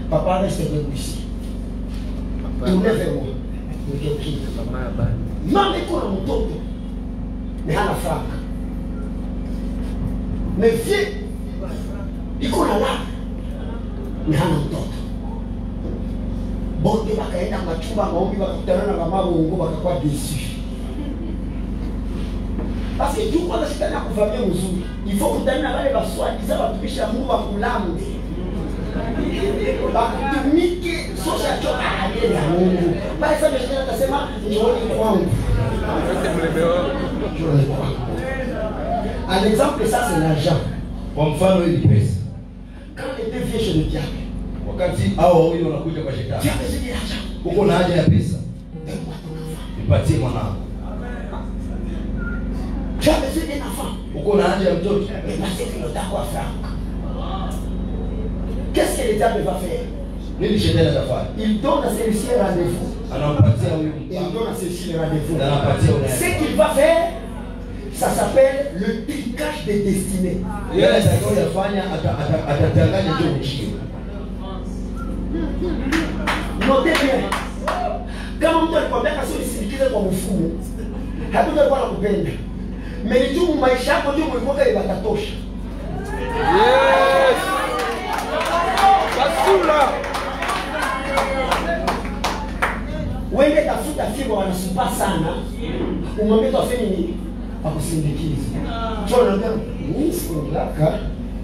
Papa, reste debout ici. Tournez vers moi. Mama iko na mtoto. Mais hana franga. Mais vie iko na la. Mais hana mtoto. Bonde bakaenda machumba maombi bakakutana na mama bongo bakakuwa déçu. Parce que tu kwanza shetani akuvamia mzuri. Il faut kutana na wale baswadiza batumisha Mungu bakulambe. Bakutumike sosha choka hali ya Mungu. Basi sasa shetani atasema njooni kwangu. Un exemple, ça c'est l'argent. Kwa mfano hii pesa. Quand les deux viennent chez le diable, Wakati hao wawili wanakuja kwa shetani. tu as besoin d'argent. Uko na haja ya pesa. Donne-moi ton enfant. Nipatie mwanangu. Tu as besoin d'un enfant. Uko na haja ya mtoto. Mais parce que le d'accord Franck. Qu'est-ce que le diable va faire? Nini shetani atafanya? Il donne à celui-ci un rendez-vous. Anampatia huyu Et il mtu. donne à celui-ci le rendez-vous. Anampatia Ce unaye. qu'il va faire, ça s'appelle le tricage des destinées. Yeye atakayofanya atatanganya hiyo ujio. Notez bien. Kama mtu alikwambia kasi ulisindikize kwa mfumo, hatutakuwa na kupenda. Mais juu maisha yako juu mlikuwa kile batatosha. Yes. Basula. Wende tafuta fimbo wanasupa sana. Umwambie tafeni nini? Akusindikize. Sio unaambia mimi sikundaka.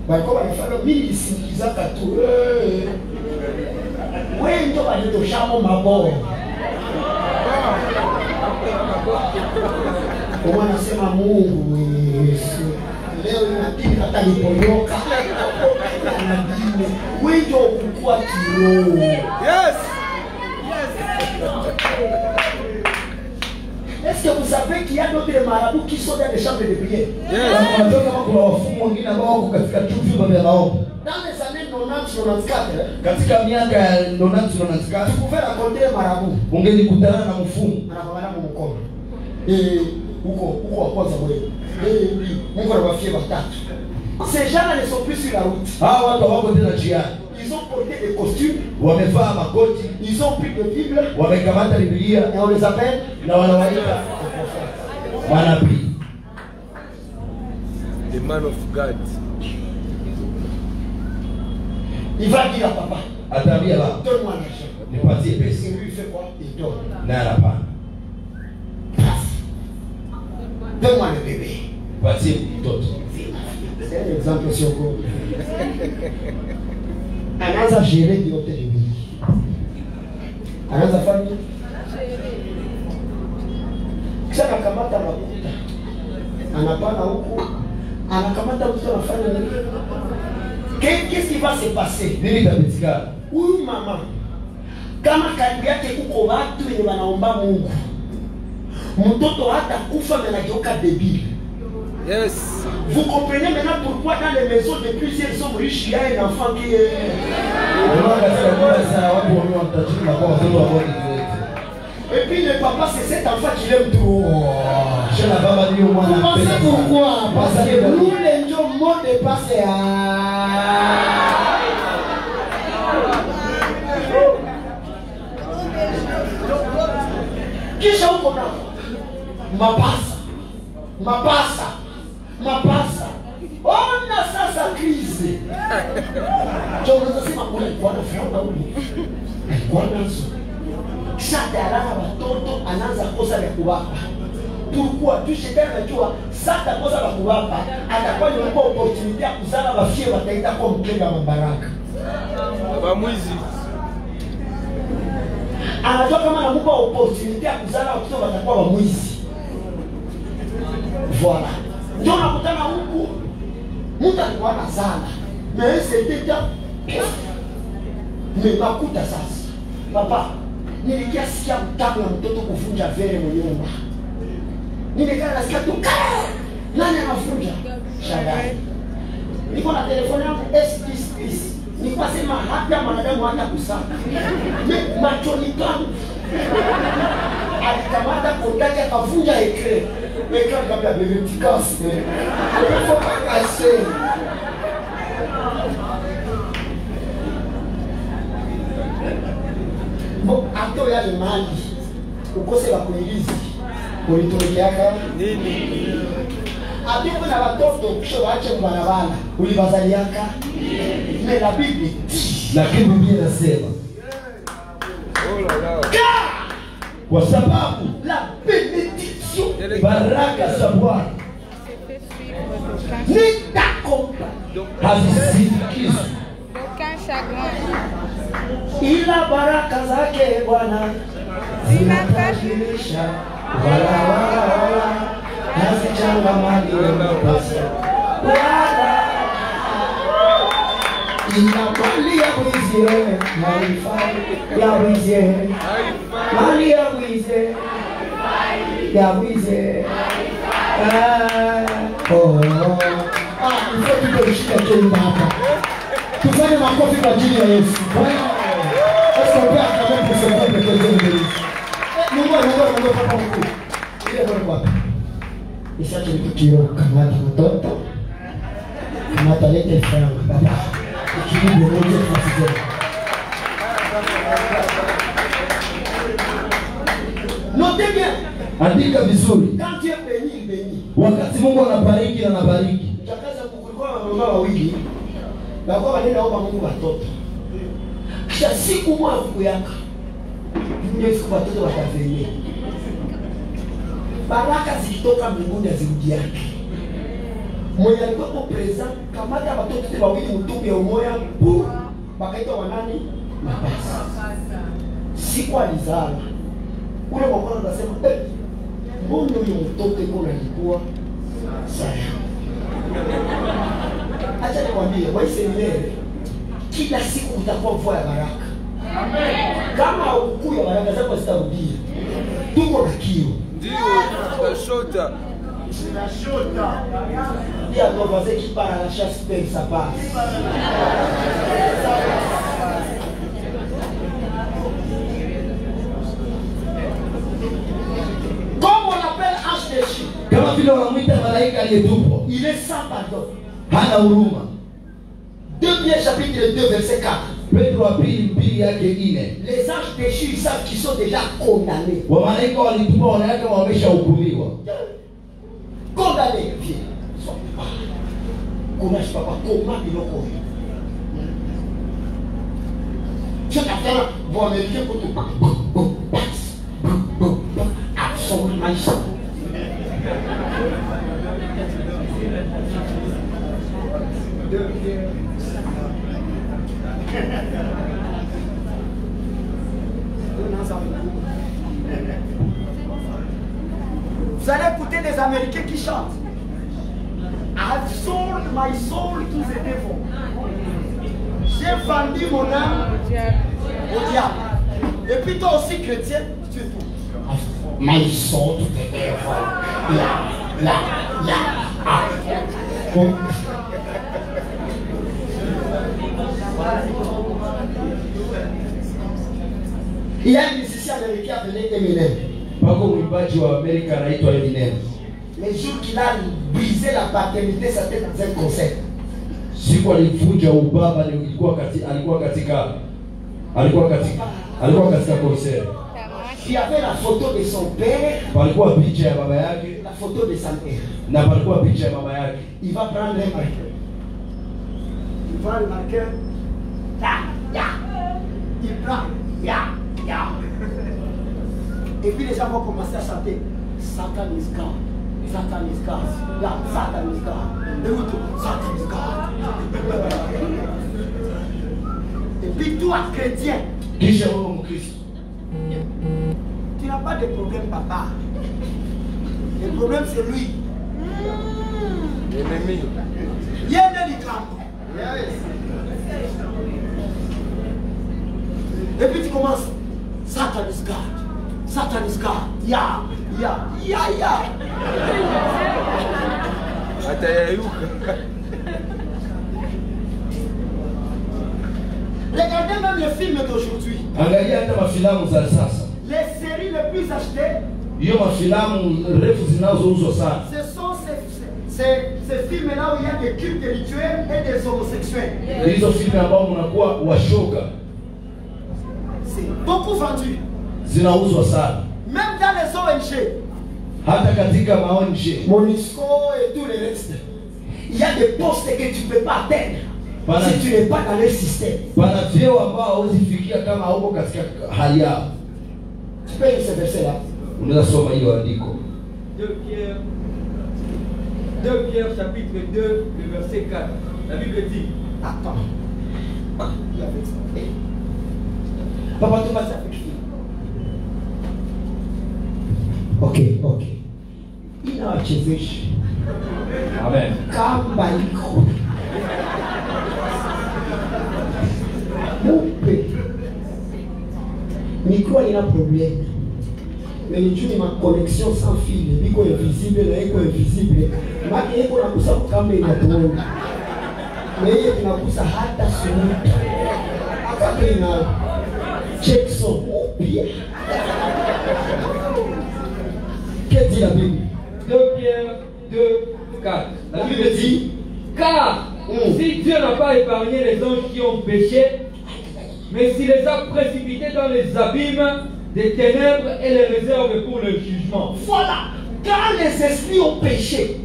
Balikuwa wanafanya mimi nisindikizaka tu. Wewe ndio walitoshamo mabao. Kwa nasema Mungu Yesu. Leo inapika hata niponyoka. Wewe ndio ukukua kiroho. Yes. Est-ce que vous savez qu'il y a d'autres marabouts qui sont dans les chambres de prière? Yes. Unajua kama kuna wafumu wengine ambao wako katika vyumba vya maombi. Dans les années 90-94, Katika miaka ya 1994 tu pouvais raconter un marabout. ungelikutana na mfumu. Anakwambia mkono. Huko wa kwanza wewe. Mungu anawafia watatu. Ces gens-là ne sont plus sur la route. Hawa watu wako tena njiani. Ils ont porté des costumes, Wamevaa makoti, ils ont pris des Bibles wamekamata Biblia et on les appelle na wanawaita manabii. The man of God. Il va dire à papa, Ataambia baba, donne-moi l'argent. nipatie pesa. Et lui il fait quoi? Il donne. Naye anapana. Donne-moi le bébé. Patie mtoto. C'est un exemple sur quoi. Anaanza gérer vyote viwili. Anaanza fanya kisha anakamata makuta, anapana huku, anakamata mtu anafanya nini? Qu'est-ce qui va se passer? Nini itapitikana? Huyu mama kama karibu yake kuko watu wenye wanaomba Mungu, mtoto hata kufa anageuka débile. Yes. Vous comprenez maintenant pourquoi dans les maisons de plusieurs hommes riches, il y a un enfant qui est... Et puis le papa, c'est cet enfant qui l'aime trop. Vous pensez pourquoi? Parce que nous, les gens, mon dépassé à... Qui j'ai au commandant? Mapasa. On a sa crise. Je vous dis, ma mère, quoi de faire dans le quoi dans ce chaque alaka watoto anaanza kosa ya kuwapa. Pourquoi? Tu shetani anajua sasa kosa la kuwapa atakuwa ni opportunity ya kuzala wafie wataita kwa mkenge wa baraka. Baba mwizi. Anajua kama anakupa opportunity ya kuzala watoto watakuwa wa mwizi. Voilà. Ndio nakutana huku mtu alikuwa na sana. Mais c'était déjà mais makuta sasa. Papa, nilikia sikia mtamu ya mtoto kufunja vere mnyumba. Nilikaa nasikia tu nani anafunja? Shadai. Niko na telefoni yangu SPS. Nikasema hata mwanadamu hata kusaka. Machoni pangu. Alikamata kondaki akavunja ekre. Ekre kabla bevetikasi. Faut pas casser. Bon, ato ya mali. Ukose wa kuilizi. Ulitoleaka Nini? Adipo na watoto kisho waache mbarabara. Ulibazaliaka. Mais la Bible dit. Lakini Biblia inasema Oh là là. kwa sababu La bénédiction baraka za Bwana ni t'accompagne. hazisindikizwi Aucun chagrin. Ila baraka zake Bwana zinatajirisha wala hazichangamani mpasa wala ina mali ya mwizi maarifa ya mwizi mali ya mwizi ya mwizi mfo tukoishika kenda hapa. Tufanye makofi kwa ajili ya Yesu. Est-ce qu'on peut acclamer pour ce peuple que Dieu nous bénisse? Mungu papa mkuu. Ile bora kwa. Isache nikikio kamata mtoto. Kamata lete franga baba. Ikibidi moja tusikie. Notez bien. andika vizuri. Quand Dieu bénit, il bénit. Wakati Mungu anabariki na anabariki. Chakaza kulikuwa na mama wawili. Baba wanaenda omba Mungu watoto. Kisha siku moja kuyaka. Ndio siku watoto watafanya. Baraka zikitoka mbinguni azirudi yake. Mwenye alikuwa present kamata watoto wawili mtupu ya umoja, bakaita wanani? Mapasa. Siku alizala. Ule mkono anasema, mbona huyo mtoto yuko alikuwa sana. Acha nikwambie, waisemele kila siku utakuwa mvua ya baraka. Amen. Kama ukuu ya baraka zako zitarudia. Tuko na kio. Ndio, tunashota. Il y a ton voisin qui part à la chasse, paye sa part. Comme on appelle ange déchu, Kama vile wanamwita malaika aliyetupwa, il est sans pardon. hana huruma. 2 Pierre chapitre 2 verset 4. Petro wa pili mbili yake 4. Les anges déchus, ils savent qu'ils sont déjà condamnés. Wamalaika walitupwa wanawake wameshahukumiwa. Condamnés. Viens. Connais papa comment il est connu. Tu as bon américain pour te absolument ça. Vous allez écouter des Américains qui chantent. I've sold my soul to the devil. J'ai vendu mon âme au diable. Et puis toi aussi chrétien, tu es tout. My soul to the devil. Il y a un musicien américain appelé Eminem. Pako mwimbaji wa Amerika anaitwa Eminem. Les jours qu'il a brisé la paternité, c'était dans un concert. Siku alivunja ubaba alikuwa katika concert. Il y avait la photo de son père, Palikuwa picha ya baba yake la photo de sa mère. na palikuwa picha ya mama yake. Il va prendre un marqueur. Il prend le marqueur. Il prend. Et puis les gens vont commencer à chanter Satan is God. Satan is God. Yeah, Satan is God. Écoute, Satan is God. Et puis toi, chrétien, Kisha wewe Mkristo, tu n'as pas de problème, papa. Le problème, c'est lui. Ennemi. Il y a des ligaments. Et puis tu commences. Satan is God. Satan is God. Yeah. Atayayuka. Regardez même les films d'aujourd'hui. angalia hata mafilamu za sasa. Les séries les plus achetées, Hiyo mafilamu refu zinazouzwa sana. ce sont ces films-là où il y a des cultes rituels et des homosexuels. Hizo filmu ambao mnakuwa washoga C'est beaucoup vendu. zinauzwa sana. Même dans les ONG, Hata katika maonje MONUSCO et tout le reste, il y a des postes que tu ne peux pas atteindre si tu n'es pas dans le système. pana vyeo ambao hauwezi fikia kama hauko katika hali yao. Tu peux lire ce verset-là. Unaweza soma hiyo andiko. 2 Pierre chapitre 2, le verset 4. La Bible dit, Attends. Il y avait ça. Papa, tu vas avec qui? Ok. Il a achevé. Amen. Kambaliko. Micro, il y a un problème. Mais le Dieu, ma connexion sans fil, il est invisible, il est invisible. Ma qui est pour la pousse à camber la toile. Mais il y a une pousse à hâte sur nous. Quand il y a check son bien. Qu'est-ce que dit la Bible? 2 Pierre 2, 4. La Bible dit, Car si Dieu n'a pas épargné les anges qui ont péché, mais s'il les a précipités dans les abîmes des ténèbres et les réserve pour le jugement. voilà, quand les esprits ont péché,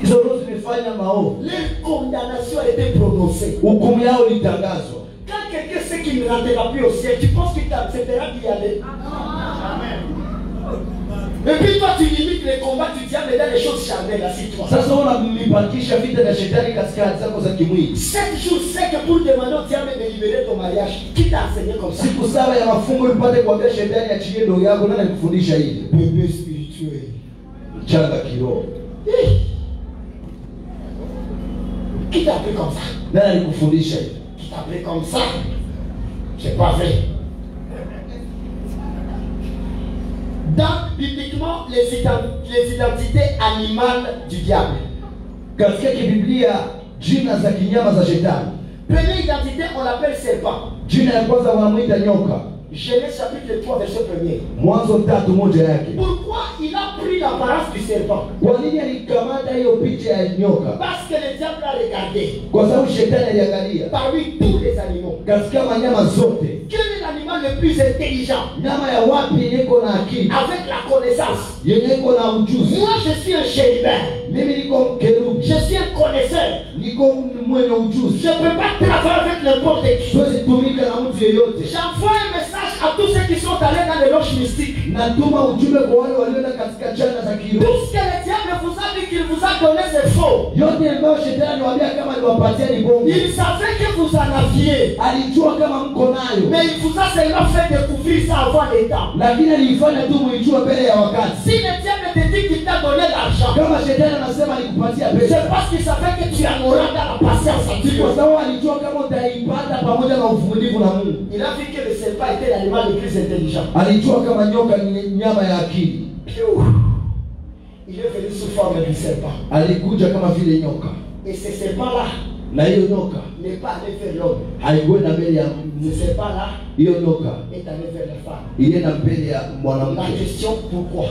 Hizo zimefanya maovu. leur condamnation a été prononcée. Hukumu yao ilitangazwa. Quand quelqu'un sait qu'il ne rentrera plus au ciel, tu penses qu'il t'acceptera d'y aller? Et puis toi tu limites les combats du diable dans les choses charnelles, assieds-toi. Sasa unamipakisha vita vya shetani katika hali zako za kimwili. 7 jours secs pour demander au diable de libérer ton mariage. Qui t'a enseigné comme ça? Siku saba ya mafungo ipate kuambia shetani achilie ndoa yako. Nani alikufundisha hili? Bébé spirituel. Changa kiroho. Qui t'a appris comme ça? Nani alikufundisha hili? Qui t'a appris comme ça? C'est pas vrai. Dans bibliquement les identités animales du diable. Katika Biblia jina za kinyama za shetani. Première identité, on l'appelle serpent. Jina ya kwanza wanamuita nyoka. Genèse chapitre 3 verset 1er. Mwanzo 3:1 yake. Pourquoi il a pris l'apparence du serpent? Kwa nini alikamata hiyo picha ya nyoka? Parce que le diable a regardé Kwa sababu shetani aliangalia parmi tous les animaux. katika wanyama zote, Quel est l'animal le plus intelligent? nyama ya wapi iko na akili, Avec la connaissance. yenye iko na ujuzi? Moi je suis un chérubin. Mimi niko kerubi, Je suis un connaisseur. iko mwenye ujuzi. Je ne peux pas travailler avec n'importe qui. Siwezi tumika na mtu yeyote. J'envoie un message à tous ceux qui sont allés dans les loges mystiques. Natuma ujumbe kwa wale walioenda katika jana za kiroho. Tout ce que le diable vous a dit qu'il vous a donné, c'est faux. Yote ambayo shetani aliwaambia kama aliwapatia ni bongo. Il savait que vous en aviez. Alijua kama mko nayo. Mais il vous a seulement fait découvrir ça avant le temps. Lakini alifanya tu muijue mbele ya wakati. Si le diable te dit qu'il t'a donné l'argent, Kama shetani anasema alikupatia pesa. c'est parce qu'il savait que tu en auras dans la patience à Dieu. Kwa sababu alijua kama utaipata pamoja na uvumilivu na Mungu. Il a vu que le serpent était l'animal le plus intelligent. Alijua kama nyoka ni nyama ya akili. Il est venu sous forme du serpent. Alikuja kama vile nyoka. Et ce serpent-là Na hiyo nyoka n'est pas allé vers l'homme. haikwenda mbele ya Ce serpent-là hiyo nyoka est allé vers la femme. ilienda mbele ya La mwanamke. question, pourquoi?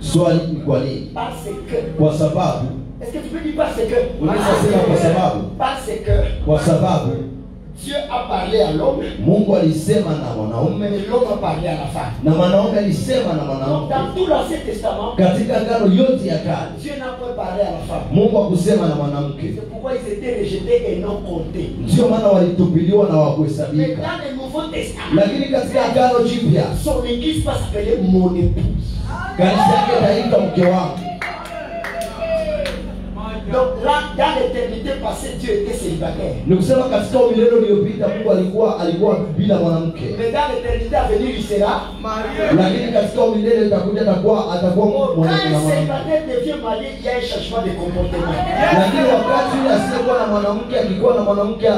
Swali ni kwa nini? Parce que. Kwa sababu Est-ce que tu peux dire parce que? unaweza sema kwa sababu Parce que kwa sababu Dieu a parlé à l'homme, Mungu alisema na mwanaume mais l'homme a parlé à la femme. na mwanaume alisema na Donc mwanamke. dans tout l'Ancien Testament, Katika agano yote ya kale Dieu n'a pas parlé à la femme. Mungu hakusema na mwanamke. C'est pourquoi ils étaient rejetés et non comptés. Ndio maana walitupiliwa na Mais wakuhesabika. dans le Nouveau Testament, Lakini katika agano jipya son église va s'appeler mon épouse. kanisa yake itaitwa mke wangu. Donc là, dans l'éternité passée, Dieu était célibataire. Ni kusema katika milele iliyopita Mungu alikuwa bila mwanamke. Mais dans l'éternité à venir, il sera. Lakini katika milele itakuja atakuwa Quand mwanamke na un mwanamke. célibataire devient marié, il y a un changement de comportement. Lakini wakati yule asiyekuwa na mwanamke akikuwa na mwanamke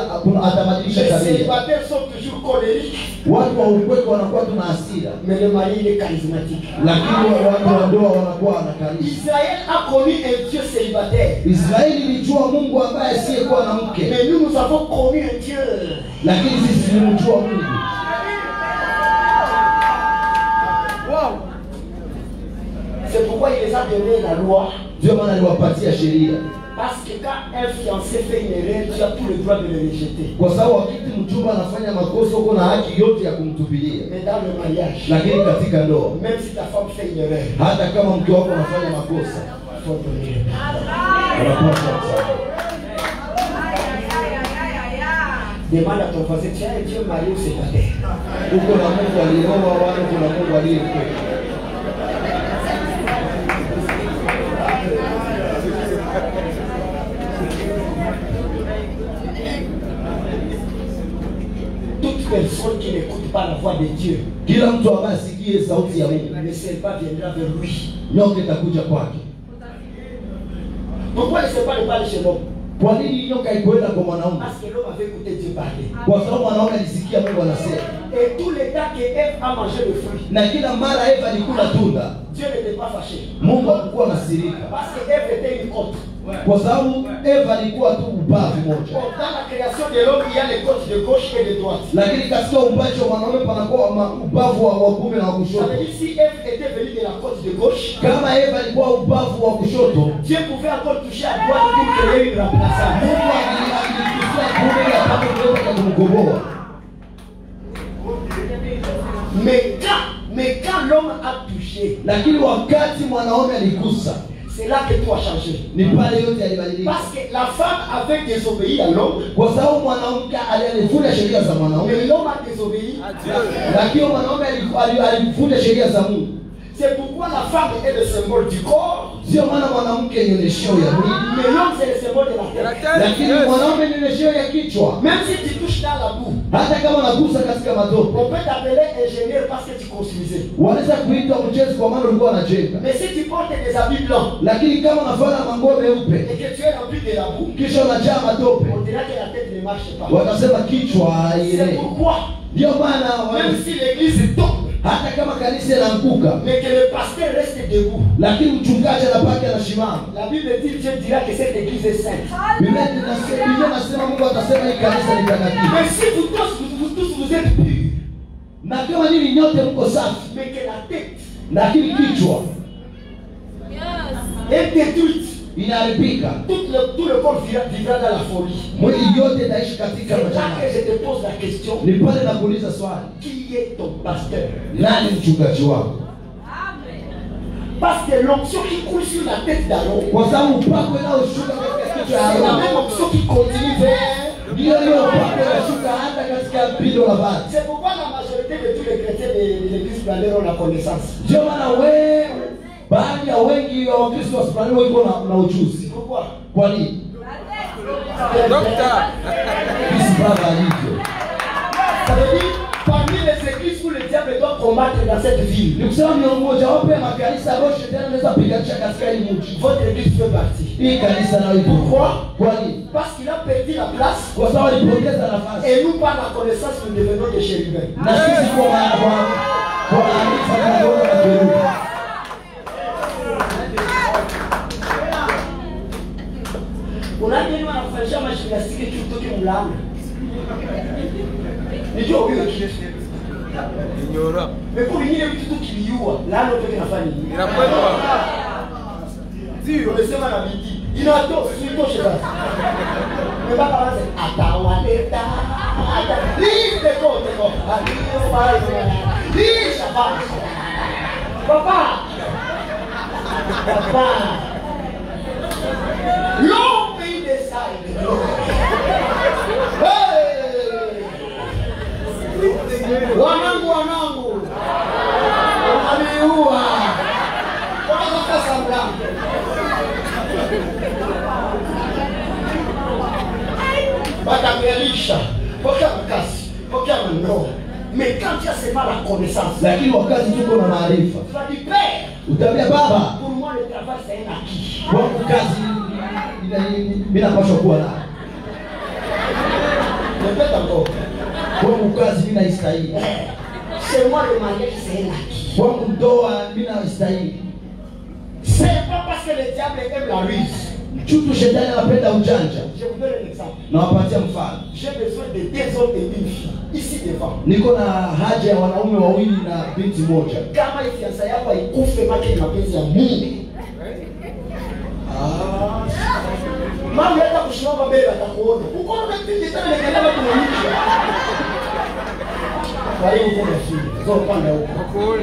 atabadilisha Les tabia. célibataires sont toujours colériques, Watu wa ukweli wanakuwa tuna hasira. mais le mari il est charismatique. Lakini watu wa ndoa wanakuwa na kanisa. Israël a connu un Dieu célibataire. Israeli ilijua Mungu ambaye asiyekuwa na mke. Mais nous avons connu un Dieu. Lakini sisi tulimjua Mungu. Wow. C'est pourquoi il les a donné la loi. Ndio maana aliwapatia sheria. Parce que quand un fiancé fait une erreur, tu as tout le droit de le rejeter. Kwa sababu wakati mchumba anafanya makosa uko na haki yote ya kumtupilia. Mais dans le mariage, Lakini katika ndoa même si ta femme fait une erreur, hata kama mke wako anafanya makosa il faut donner. unapaswa kusamehe. Demande à ton voisin, tu as un Dieu marié ou célibataire? Uko na Mungu alioa wala uko na Mungu aliyekufa. Toute personne qui n'écoute pas la voix de Dieu, Kila mtu ambaye asikie sauti ya Mungu, le serpent viendra vers lui. nyoka itakuja kwake. Pourquoi le serpent ne parle chez l'homme? Kwa nini nyoka ikwenda kwa mwanaume? Parce que l'homme avait écouté Dieu parler. Kwa sababu mwanaume alisikia Mungu anasema. Et tout le temps que Ève a mangé le fruit, Na kila mara Eva alikula tunda, Dieu n'était pas fâché. Mungu alikuwa anasirika. Parce que Ève était une côte. Kwa sababu Eva alikuwa tu ubavu moja. Bon, dans la création de l'homme, il y a les côtes de gauche et de droite. Lakini katika umbaji wa mwanaume panakuwa ubavu wa kuume na wa Ça kushoto. veut dire si Ève était venue de la côte de gauche, Kama Eva alikuwa ubavu wa kushoto, Dieu pouvait encore toucher à droite pour créer une remplaçante. Mungu alikusia kuume ili apate kuweza kumkomboa. Mais quand l'homme a touché, Lakini wakati mwanaume aligusa, c'est là que tout a changé. ni pale yote yalibadilika. Parce que la femme avait désobéi à l'homme, Kwa sababu mwanamke alivunja sheria za mwanaume, mais l'homme a désobéi. lakini mwanaume alivunja sheria za Mungu. C'est pourquoi la femme est le symbole du corps, Sio maana mwanamke ni onyesho ya mwili, mais l'homme c'est le symbole de la tête. lakini mwanaume ni onyesho ya kichwa. Même si tu touches dans la boue, Hata kama unagusa katika matope, on peut t'appeler ingénieur parce que tu construisais. wanaweza kuitwa mchezi kwa maana ulikuwa unajenga. Mais si tu portes des habits blancs Lakini kama unafanya manguo meupe et que tu es rempli de la boue, kisha unajaa matope, on dira que la tête ne marche pas. watasema kichwa C'est haielewi. pourquoi, Ndio maana même si l'église tombe, hata kama kanisa inaanguka, mais que le pasteur reste debout, lakini mchungaji anabaki anasimama. la Bible dit, Dieu dira que cette église est sainte. Biblia inasema Mungu atasema hii kanisa ni takatifu. Mais si vous tous vous êtes purs, Na kama nini nyote mko safi, mais que la tête lakini kichwa est détruite, inaharibika, tout le corps vivra dans la folie. mwili yote itaishi katika C'est là majanga. que je te pose la question, Ni pale nakuuliza swali, qui est ton pasteur? nani mchungaji wako? Parce que l'onction qui coule sur la tête d'Aaron, Kwa sababu upako unaoshuka katika kichwa cha c'est la même Aaron onction qui continue vers. ndio hiyo upako unashuka hata katika pindo la vazi. C'est pourquoi la majorité de tous les chrétiens de l'église Planète ont la connaissance. Ndio maana baadhi ya wengi wa Wakristo wa Soprano wako na ujuzi. Pourquoi? Kwa nini? Docteur. Bisi baba alivyo. Ça veut dire, parmi les églises où le diable doit combattre dans cette ville, Ni kusema ni mmoja wapo ya makanisa ambayo shetani anaweza piganisha katika hii mji. votre église fait partie. Hii kanisa nayo ipo. Pourquoi? Kwa nini? Parce qu'il a perdu la place Kwa sababu alipoteza nafasi. et nous, par la connaissance, nous devenons des chérubins. Na sisi kwa maarifa na roho na Mungu. Unajua wanafanya mashindano kutoka mlango. Ndio huyo kiasi. Ignorant. Mais pour venir vitu tu kiliua, là ndio tunafanya nini? Inakwenda. Ndio unasema na bidii. Inato sitoshe basi. Mbona kwanza atawaleta. Liste kote kwa. Ndio bali. Lisha basi. Papa. Papa. Long pays des salles. Wanangu wameniua. Kwa sambla. Batamelisha. Pokea makasi. Pokea maneno. Mais quand tu as seulement la connaissance, Lakini wakati tuko na maarifa, tu vas dire père. utaambia baba, Pour moi le travail c'est un acquis. kwa kazi bila paswa kuwa na. Répète encore. Kwa kazi bila istahili. C'est moi le mariage c'est un acquis. Kwa ndoa bila istahili. C'est pas parce que le diable aime la ruse. Chutu shetani anapenda ujanja. Je vous donne un exemple. Na wapatia mfano. J'ai besoin de 2 hommes et une fille ici devant. Niko na haja ya wanaume wawili na binti moja. Kama fiança yako haikufe make mapenzi ya Mungu. Mama hata kushimama mbele atakuona. Uko na tindi tena nikalema kumlisha. Kwa hiyo uko na shida. Zo panda huko. Cool.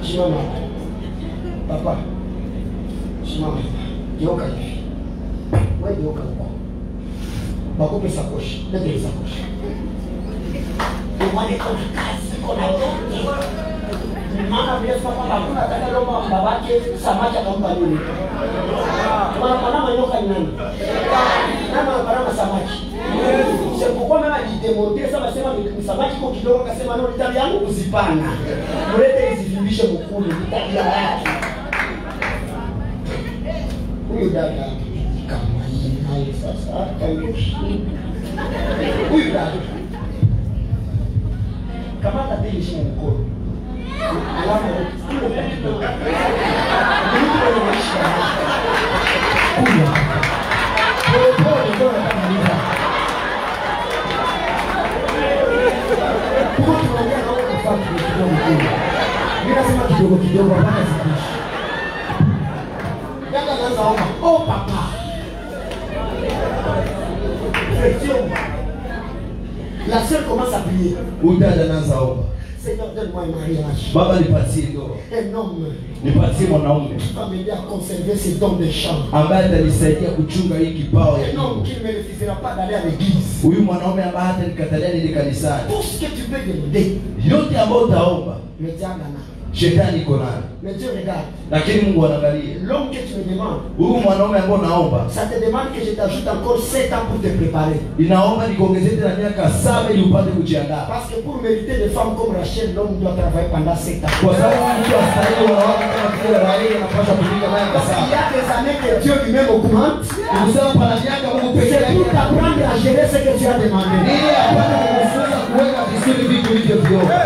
Shimama. Papa. Shimama. Geuka hivi. Wewe geuka huko. Bakupe sakoshi. Lete sakoshi. Umane kuna kazi, kuna yote. Mama vile papa hakuna taka loma babake samaki akampa nini? Mwana nyoka ni nani? Nani anapana samaki? C'est pourquoi même il démonter ça basema ni samaki kwa kidogo akasema no nitabi yangu kuzipana. Mulete izivimbishe mkulu nitabi yake. Huyu dada kama hii hai sasa kaishi. Huyu dada kama tabili shi mkono. Alafu huyo kidogo. Ndio maisha. Huyo. Pole ndio kama hivi. Kwa tunaongea na wao kwa kidogo. Mimi nasema kidogo mpaka sikishi. Dada anaanza omba. Oh papa. La sœur commence à prier. Udada anaanza omba. Seigneur, donne-moi un mariage. Baba nipatie ndoa. Un homme Nipatie mwanaume qui va m'aider à conserver ses dons de chant. ambaye atanisaidia kuchunga hii kipawa ya Un homme Mungu. qui ne me refusera pas d'aller à l'église. Huyu mwanaume ambaye hata nikatalia nile kanisani. Tout ce que tu peux demander, Yote ambayo utaomba, le diable en a. shetani iko nayo. Mais Dieu regarde. Lakini Mungu anaangalia. L'homme que tu me demandes, Huyu mwanaume ambaye naomba, ça te demande que je t'ajoute encore 7 ans pour te préparer. inaomba nikuongezee tena miaka 7 ili upate kujiandaa. Parce que pour mériter des femmes comme Rachel, l'homme doit travailler pendant 7 ans. Kwa sababu mtu astahili wanawake kama vile Raheli anapaswa kupiga miaka Parce qu'il y 7. a des années que Dieu lui-même augmente. Kusema pana miaka Mungu pekee C'est yake pour t'apprendre à gérer ce que tu as demandé. ili apate kukufunza kuweka vizuri vitu vilivyoviomba.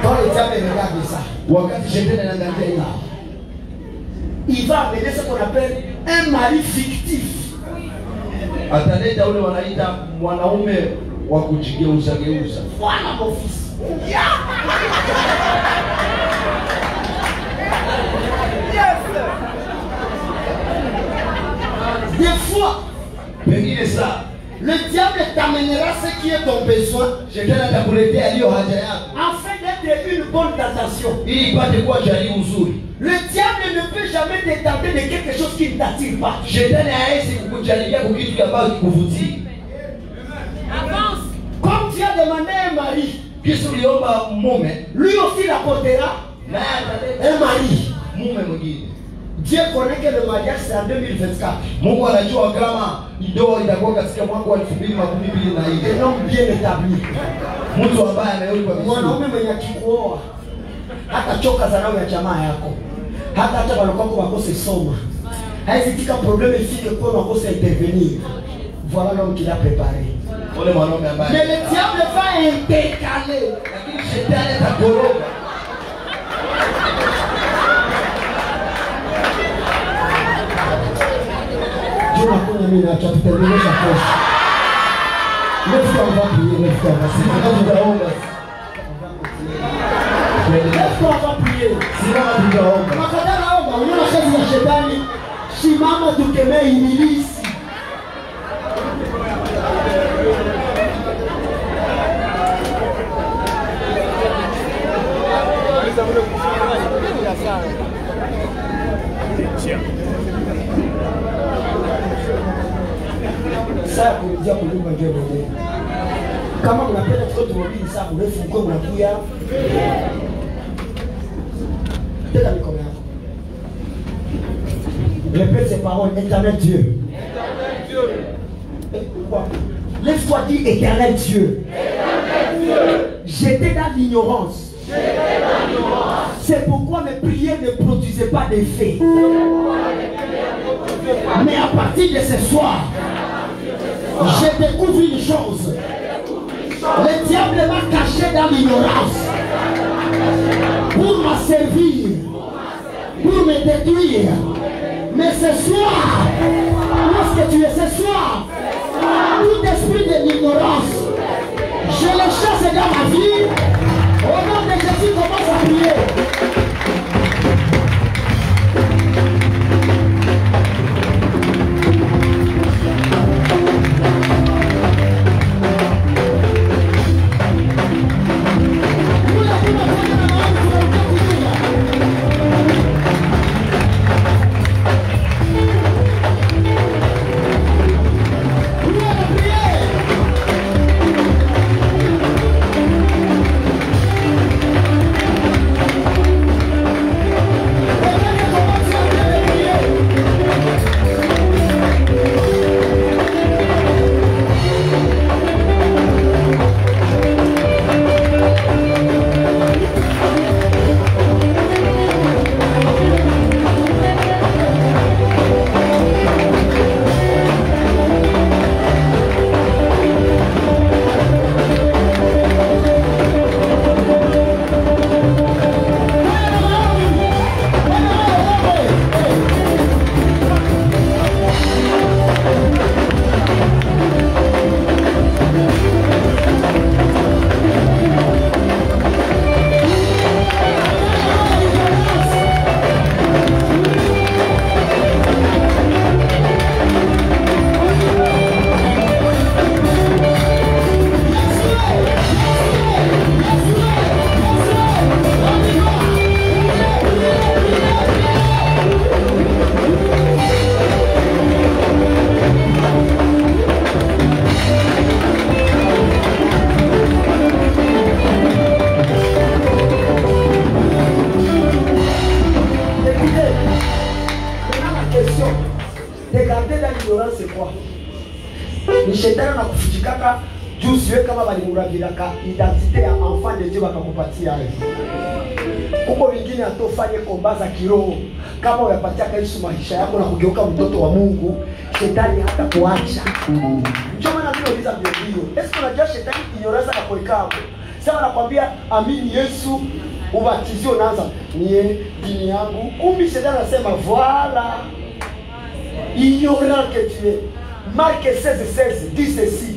Quand le diable regarde ça, Wakati shetani anaangalia hivi, il va amener ce qu'on appelle un mari fictif. ataleta ule wanaita mwanaume wa kujigeuza geuza. Voilà mon fils. Des fois, Pengine saa le diable t'amènera ce qui est ton besoin shetani atakuletea hiyo haja yako afin d'être être une bonne tentation. Ili ipate kuwa jaribu nzuri. Le diable ne peut jamais te tenter de quelque chose qui ne t'attire pas. Shetani haezi kukujaribia kwa kitu ambacho kikuvutii. Avance. Comme tu as demandé un mari, Kisa uliomba mume, lui aussi l'apportera un mari. mume mwingine. Dieu connaît que le mariage c'est en 2024. Mungu anajua kama ndoa itakuwa katika mwaka wa 2024. Un homme bien établi. Mtu ambaye amewekwa vizuri. Mwanaume mwenye akikuoa hata choka dharau ya jamaa yako, hata wanakwako wakose soma, haizitika problème ifike kwa wakose intervenir. Voilà l'homme qu'il a préparé. Ole mwanaume ambaye. Mais le diable va intercaler. Lakini shetani atakoroga. Dieu m'a connu mimi na tutengeneza kesho. Leo on va prier, leo on va prier. Leo on va prier. Simama tunaomba. Makadara omba, unaona kazi ya shetani. Simama tukemee ibilisi. Sasa kurudia kunyumba ndio mwenyewe. Kama mnapenda tuko tumwambie sasa mrefu mko mnakuya. Teka mikono yako. Répète ces paroles, éternel Dieu. Éternel Dieu. Lève-toi, dis éternel Dieu. Éternel Dieu. J'étais dans l'ignorance. C'est pourquoi mes prières ne produisaient pas d'effet. Mais à partir de ce soir, je découvre une chose. Le diable m'a caché dans l'ignorance pour m'asservir, pour me détruire. Mais ce soir, lorsque tu es ce soir, tout esprit de l'ignorance, je le chasse dans ma vie. Au nom de Jésus, commence à prier. Identité ya enfant de Dieu bakakupatia hayo. Huko wengine atofanye kombaza kiroho. Kama unapatia Yesu maisha yako na kugeuka mtoto wa Mungu, shetani hata kuacha. Ndio maana tunauliza Biblia. Est-ce que unajua shetani ignorance na kuweka hapo? Sasa nakwambia amini Yesu, ubatizio unaanza nie dini yangu. Kumbe shetani anasema voilà. Ignorant que tu es. Marc 16:16 dit ceci.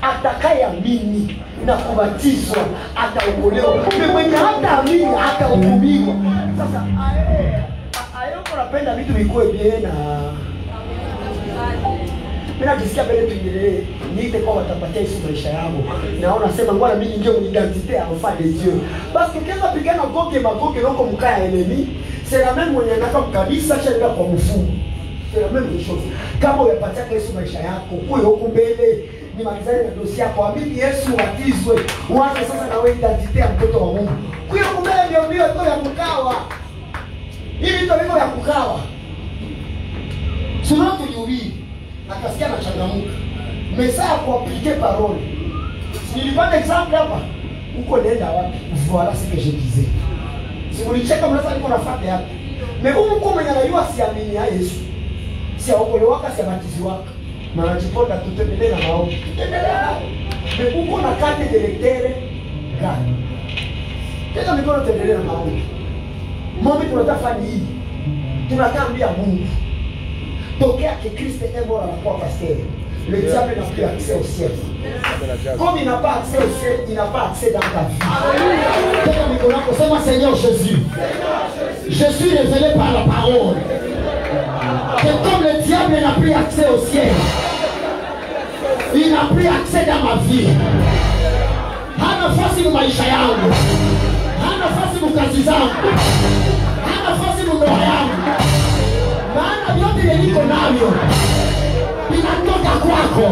Atakayeamini na kubatizwa ataokolewa. Mwenye hataamini atahukumiwa. Sasa ayo unapenda vitu vikue bien na Mimi najisikia mbele tuendelee. Niite kwa watapatia Yesu maisha yangu. Naona sema ngwana mimi ndio identité enfant de Dieu. Parce que quand pigana goge magoge noko mkaya ennemi, c'est la même mwenye anaka mkabisa kisha kwa mfumo. C'est la même chose. Kama uyapatia Yesu maisha yako, kuwe huko mbele ni malizani na dosi yako, amini Yesu watizwe. Uanze sasa na wewe identité ya mtoto wa Mungu. Kuwe huko mbele ndio ndio ya kukawa. Hili ndio ya kukawa. Sinon tuliubii akasikia na changamuka. Message pour appliquer parole. Si nilipata exemple hapa, uko nenda wapi? Voilà ce que je disais. Si vous voulez checker mnaweza niko nafuata hapa. Mais uko mwenye anajua siamini ya Yesu. Si aokolewaka si abatiziwaka. Na anajiponda tutendelee na maombi. Tutendelea. Mais uko na carte d'électeur gani? Tena mikono tutendelee na maombi. Maombi tunataka hii. Tunatambia Mungu. Tokea que Christ est mort à la croix pasteur, le diable n'a plus accès au ciel. Comme il n'a pas accès au ciel, il n'a pas accès dans ta vie. C'est moi Seigneur Jésus. Je suis révélé par la parole. Que comme le diable n'a plus accès au ciel, il n'a plus accès dans ma vie. Hana fasi mu maisha yangu. Hana fasi mu kazi zangu. Hana fasi mu ndoa yangu. Maana vyote niko navyo vinatoka kwako.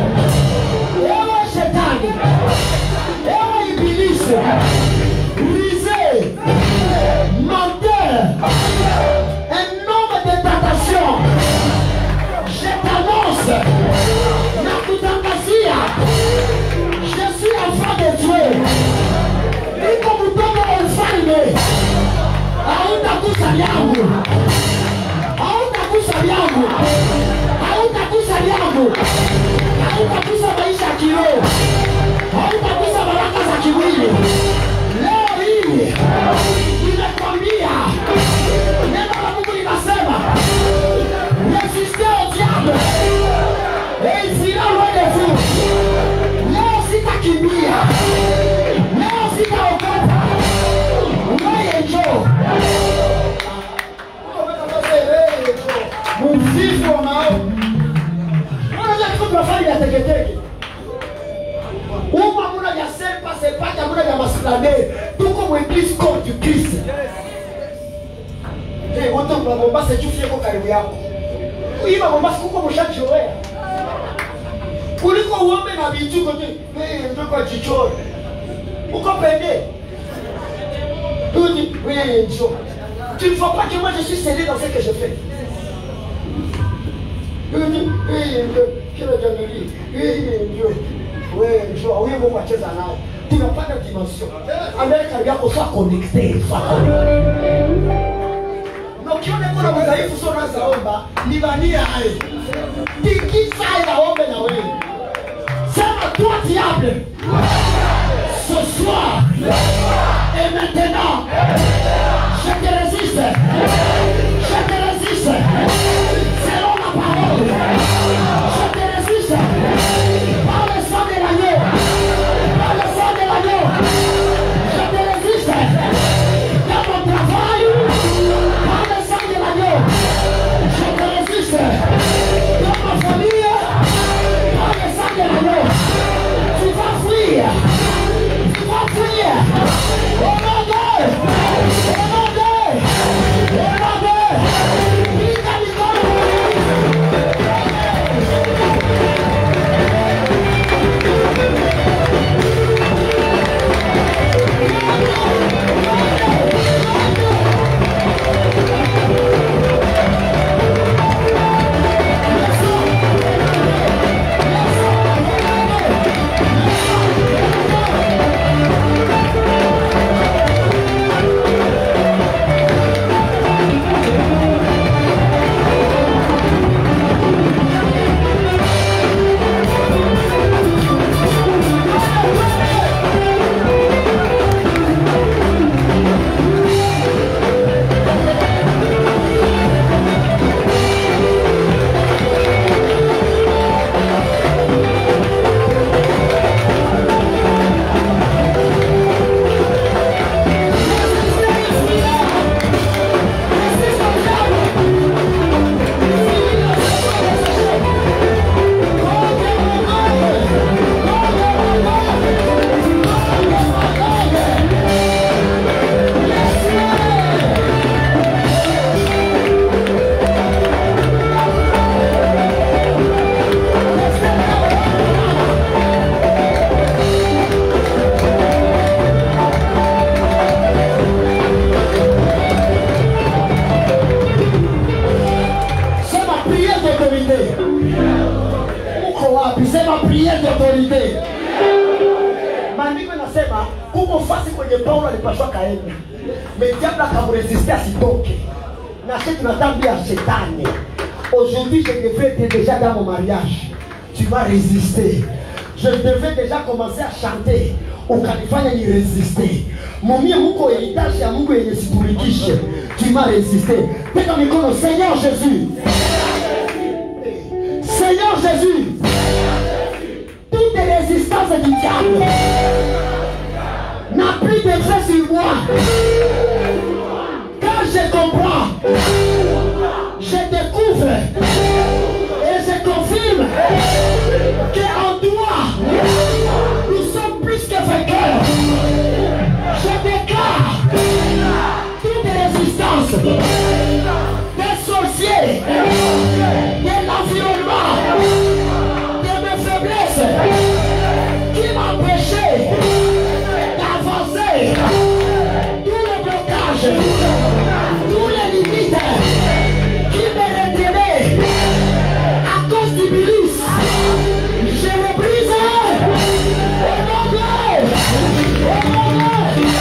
Ewe shetani, ewe ibilisi, brisé, menteur, un homme de tentation, je t'annonce, nakutangazia, je suis enfant de Dieu. Niko mtoto wa ufalme, hautagusa yangu. Hautagusa yangu, hautagusa yangu, hautagusa maisha ya kiroho, hautagusa baraka za kimwili. Leo hii nimekwambia, neno la Mungu linasema resistez au diable et il fuira loin de vous. Leo sitakimbia, leo sitaogopa. Wewe njoo mvivu wa maombi. Unaweza kufanya ya teketeke. Uma muna ya sepa sepata muna ya maslade. Tuko mu église comme du Christ. Wote mnabomba se chufie kwa karibu yako. Kuiba bomba kuko mshachoea. Kuliko uombe na vitu kote. Ndio kwa jichoro. Uko pende. Oui, Dieu. Tu ne vois pas que moi je suis scellé dans ce que je fais. Tunapata dimension. Amerika yako sio connected. Na ukiona kuna mdhaifu sio unazaomba, ni vania hayo. Tikisa inaomba na wewe. Sema toi diable. Ce soir et maintenant, je te résiste. Je te résiste. Selon la parole. Je te résiste. Par le sang de l'agneau. Par le sang de l'agneau. Je te résiste. Dans mon travail. Par le sang de l'agneau. Je te résiste. Dans ma famille. Par le sang de l'agneau. Tu vas fuir. Tu vas fuir. Au nom de vérité. Maandiko inasema kuko fasi kwenye Paulo alipashwa kaenda. Diable akamresiste asitoke. Na sisi tunatambia shetani. Aujourd'hui je devais être déjà dans mon mariage. Tu vas résister. Je devais déjà commencer à chanter. Ukanifanya ni résister. Mumie muko héritage ya Mungu yenye sikurikishe. Tu m'as résisté. Peka mikono, Seigneur Jésus. Seigneur Jésus. Toute résistance du diable n'a plus d'effet sur moi. Quand je comprends, je découvre et je confirme qu'en toi, nous sommes plus que vainqueurs. Je déclare toute résistance des sorciers, de l'environnement, de mes faiblesses qui m'empêchaient d'avancer, tous les blocages, tous les limites qui me retenaient à cause du virus. Je les brise au nom de Dieu. Au nom de Dieu.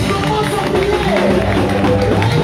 Commence à prier.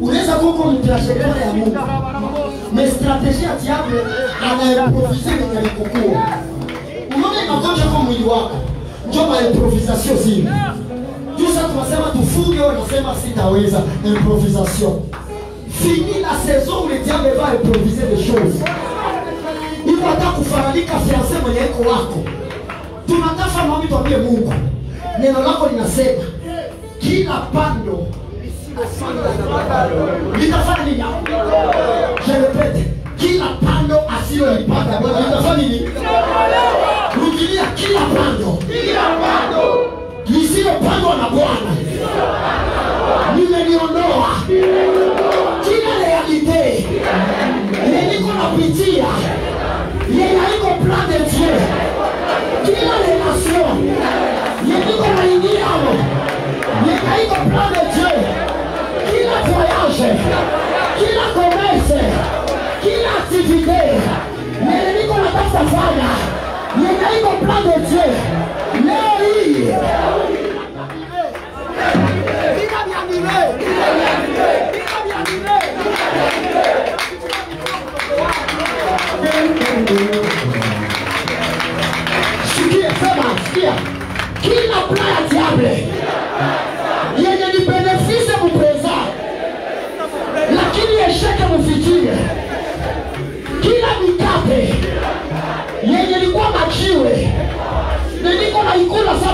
Unaweza kuwa mtrashekana ya Mungu. Mais stratégie ya diable anaimproviser kwenye alikokuwa. Unaona inagonja kwa mwili wako. Njoo ma improvisation zile. Jusa tunasema tufunge au nasema sitaweza improvisation. Fini la saison où le diable va improviser des choses. Il va kufaralika fiancé mwenye iko wako. Tunatafa maombi tuambie Mungu. Neno lako linasema kila pando litafanya nini? Je répète, kila pando asilolipanda Bwana litafanya nini? Rudilia, kila pando lisilopandwa na Bwana nimeliondoa. Kila realite yenye niko napitia yenye haiko plan de Dieu, kila relation yenye niko naingiamo yenye haiko plan de Dieu, kila voyage, kila commerce, kila activité yenye niko natafuta fanya yenye haiko plan de Dieu, leo hii sikia, sema, sikia, kila plan ya diable yenye ni benefice mu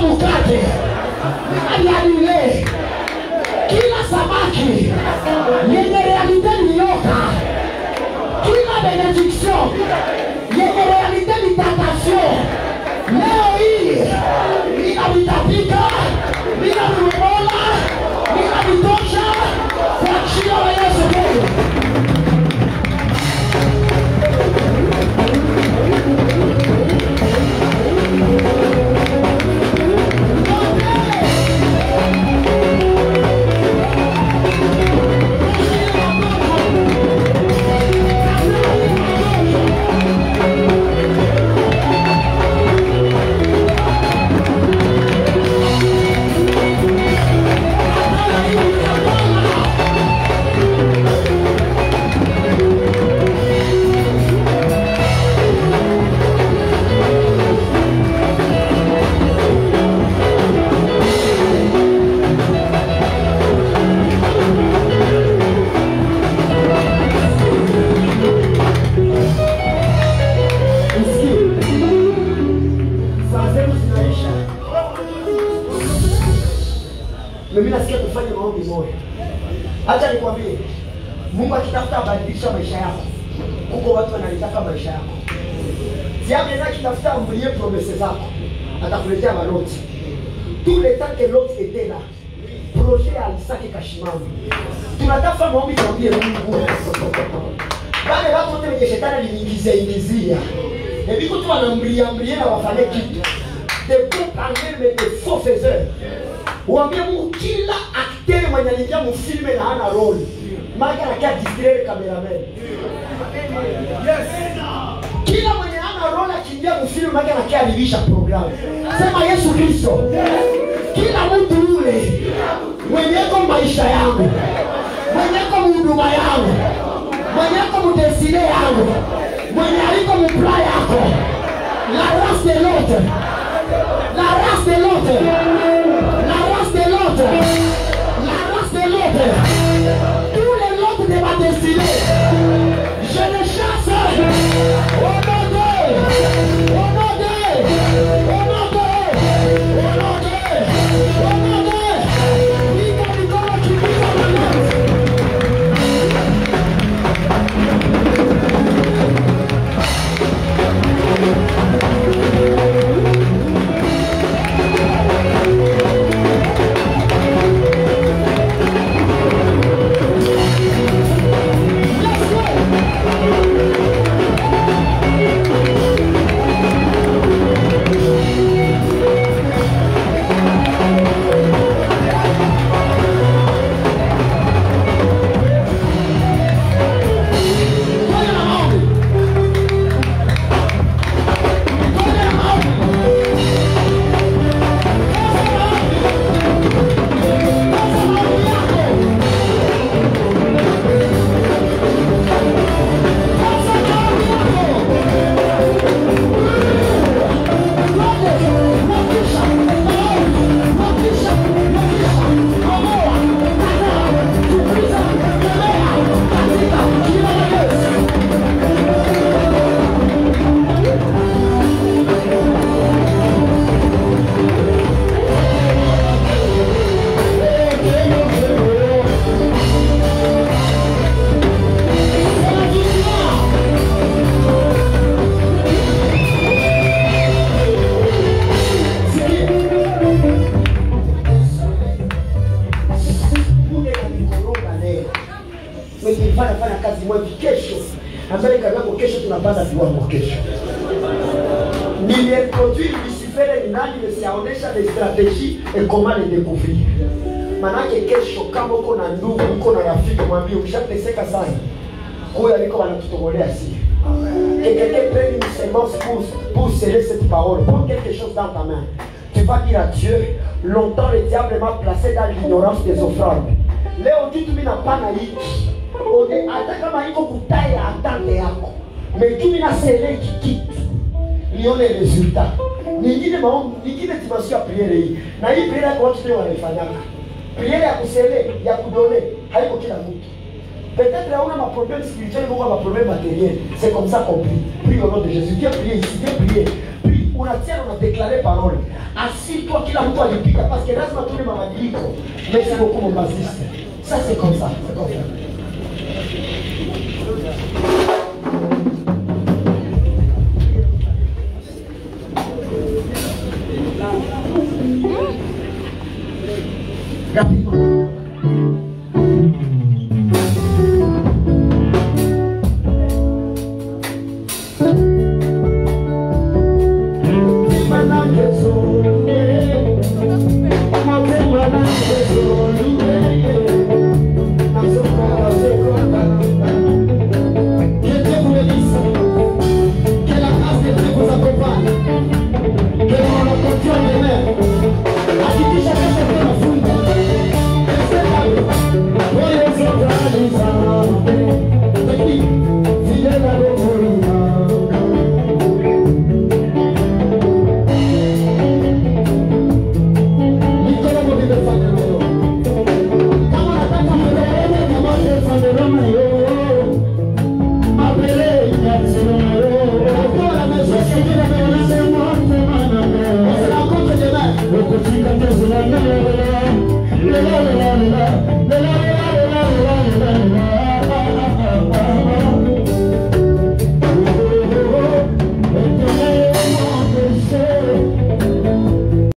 mkate alianile kila samaki yenye realite nioka, kila benediction yenye realite ni tentation. Leo hii inavitapika, inavibola, inavitosha kwa jina la Yesu Kristo. Mimi nasikia tufanye maombi moja. Acha nikwambie, Mungu akitafuta abadilisha maisha yako, huko watu wanalitaka maisha yako. Diable na kitafuta ambulie promesse zako, atakuletea maloti. Tout le temps que l'autre était là, projet alisaki kashimama. Tunatafuta maombi tuambie Mungu. Bale watu wote wenye shetani aliingizia. Ebi kutu wanambulia na wafanye kitu. De pour parler mais de faux faiseurs. Uambie Mungu kila acteur mwenye aliingia mfilme na hana role. Maana anakia distraire cameraman. Yes. Kila mwenye hana role akiingia mfilme maana anakia alivisha program. Sema Yesu Kristo. Kila mtu yule mwenye kwa maisha yangu, mwenye kwa huduma yangu, mwenye kwa mdesine yangu, mwenye aliko mpla yako, la race de l'autre, la race de l'autre, la race de l'autre, la race de l'autre, tous les autres de ma destinée, je les chasse au nom de, au nom de, au nom de, au nom de, au nom de, tunapanda viwango kesho. Niliintroduire Lucifer nani nisiaonesha les stratégies et comment les découvrir. Manake kesho kama uko na ndugu, uko na rafiki, mwambie ukishateseka sana. Kwa hiyo wanatutongolea si. Que quelqu'un prenne une sémence pour sceller cette parole. Prends quelque chose dans ta main. Tu vas dire à Dieu, longtemps le diable m'a placé dans l'ignorance des offrandes. Leo kitu mimi napana hiki. Ode hata kama iko kutaya atante yako. Mais na sele kitu. Nione resultat. Nyingine maombi, nyingine dimension ya priere hii. Na hii priere kwa watu wanaifanya. Priere ya kusele, ya kudone, haiko kila mtu. Peut-être on a ma problème spirituel, on a ma problème matériel. C'est comme ça qu'on prie. Prie au nom de Jésus. Viens prier ici, viens prier. Prie. unatia na déclarer parole. Assis-toi kila mtu alipita parce que lazima tuone mabadiliko. Merci beaucoup mon bassiste. Ça c'est comme ça, c'est comme ça. Rapidement.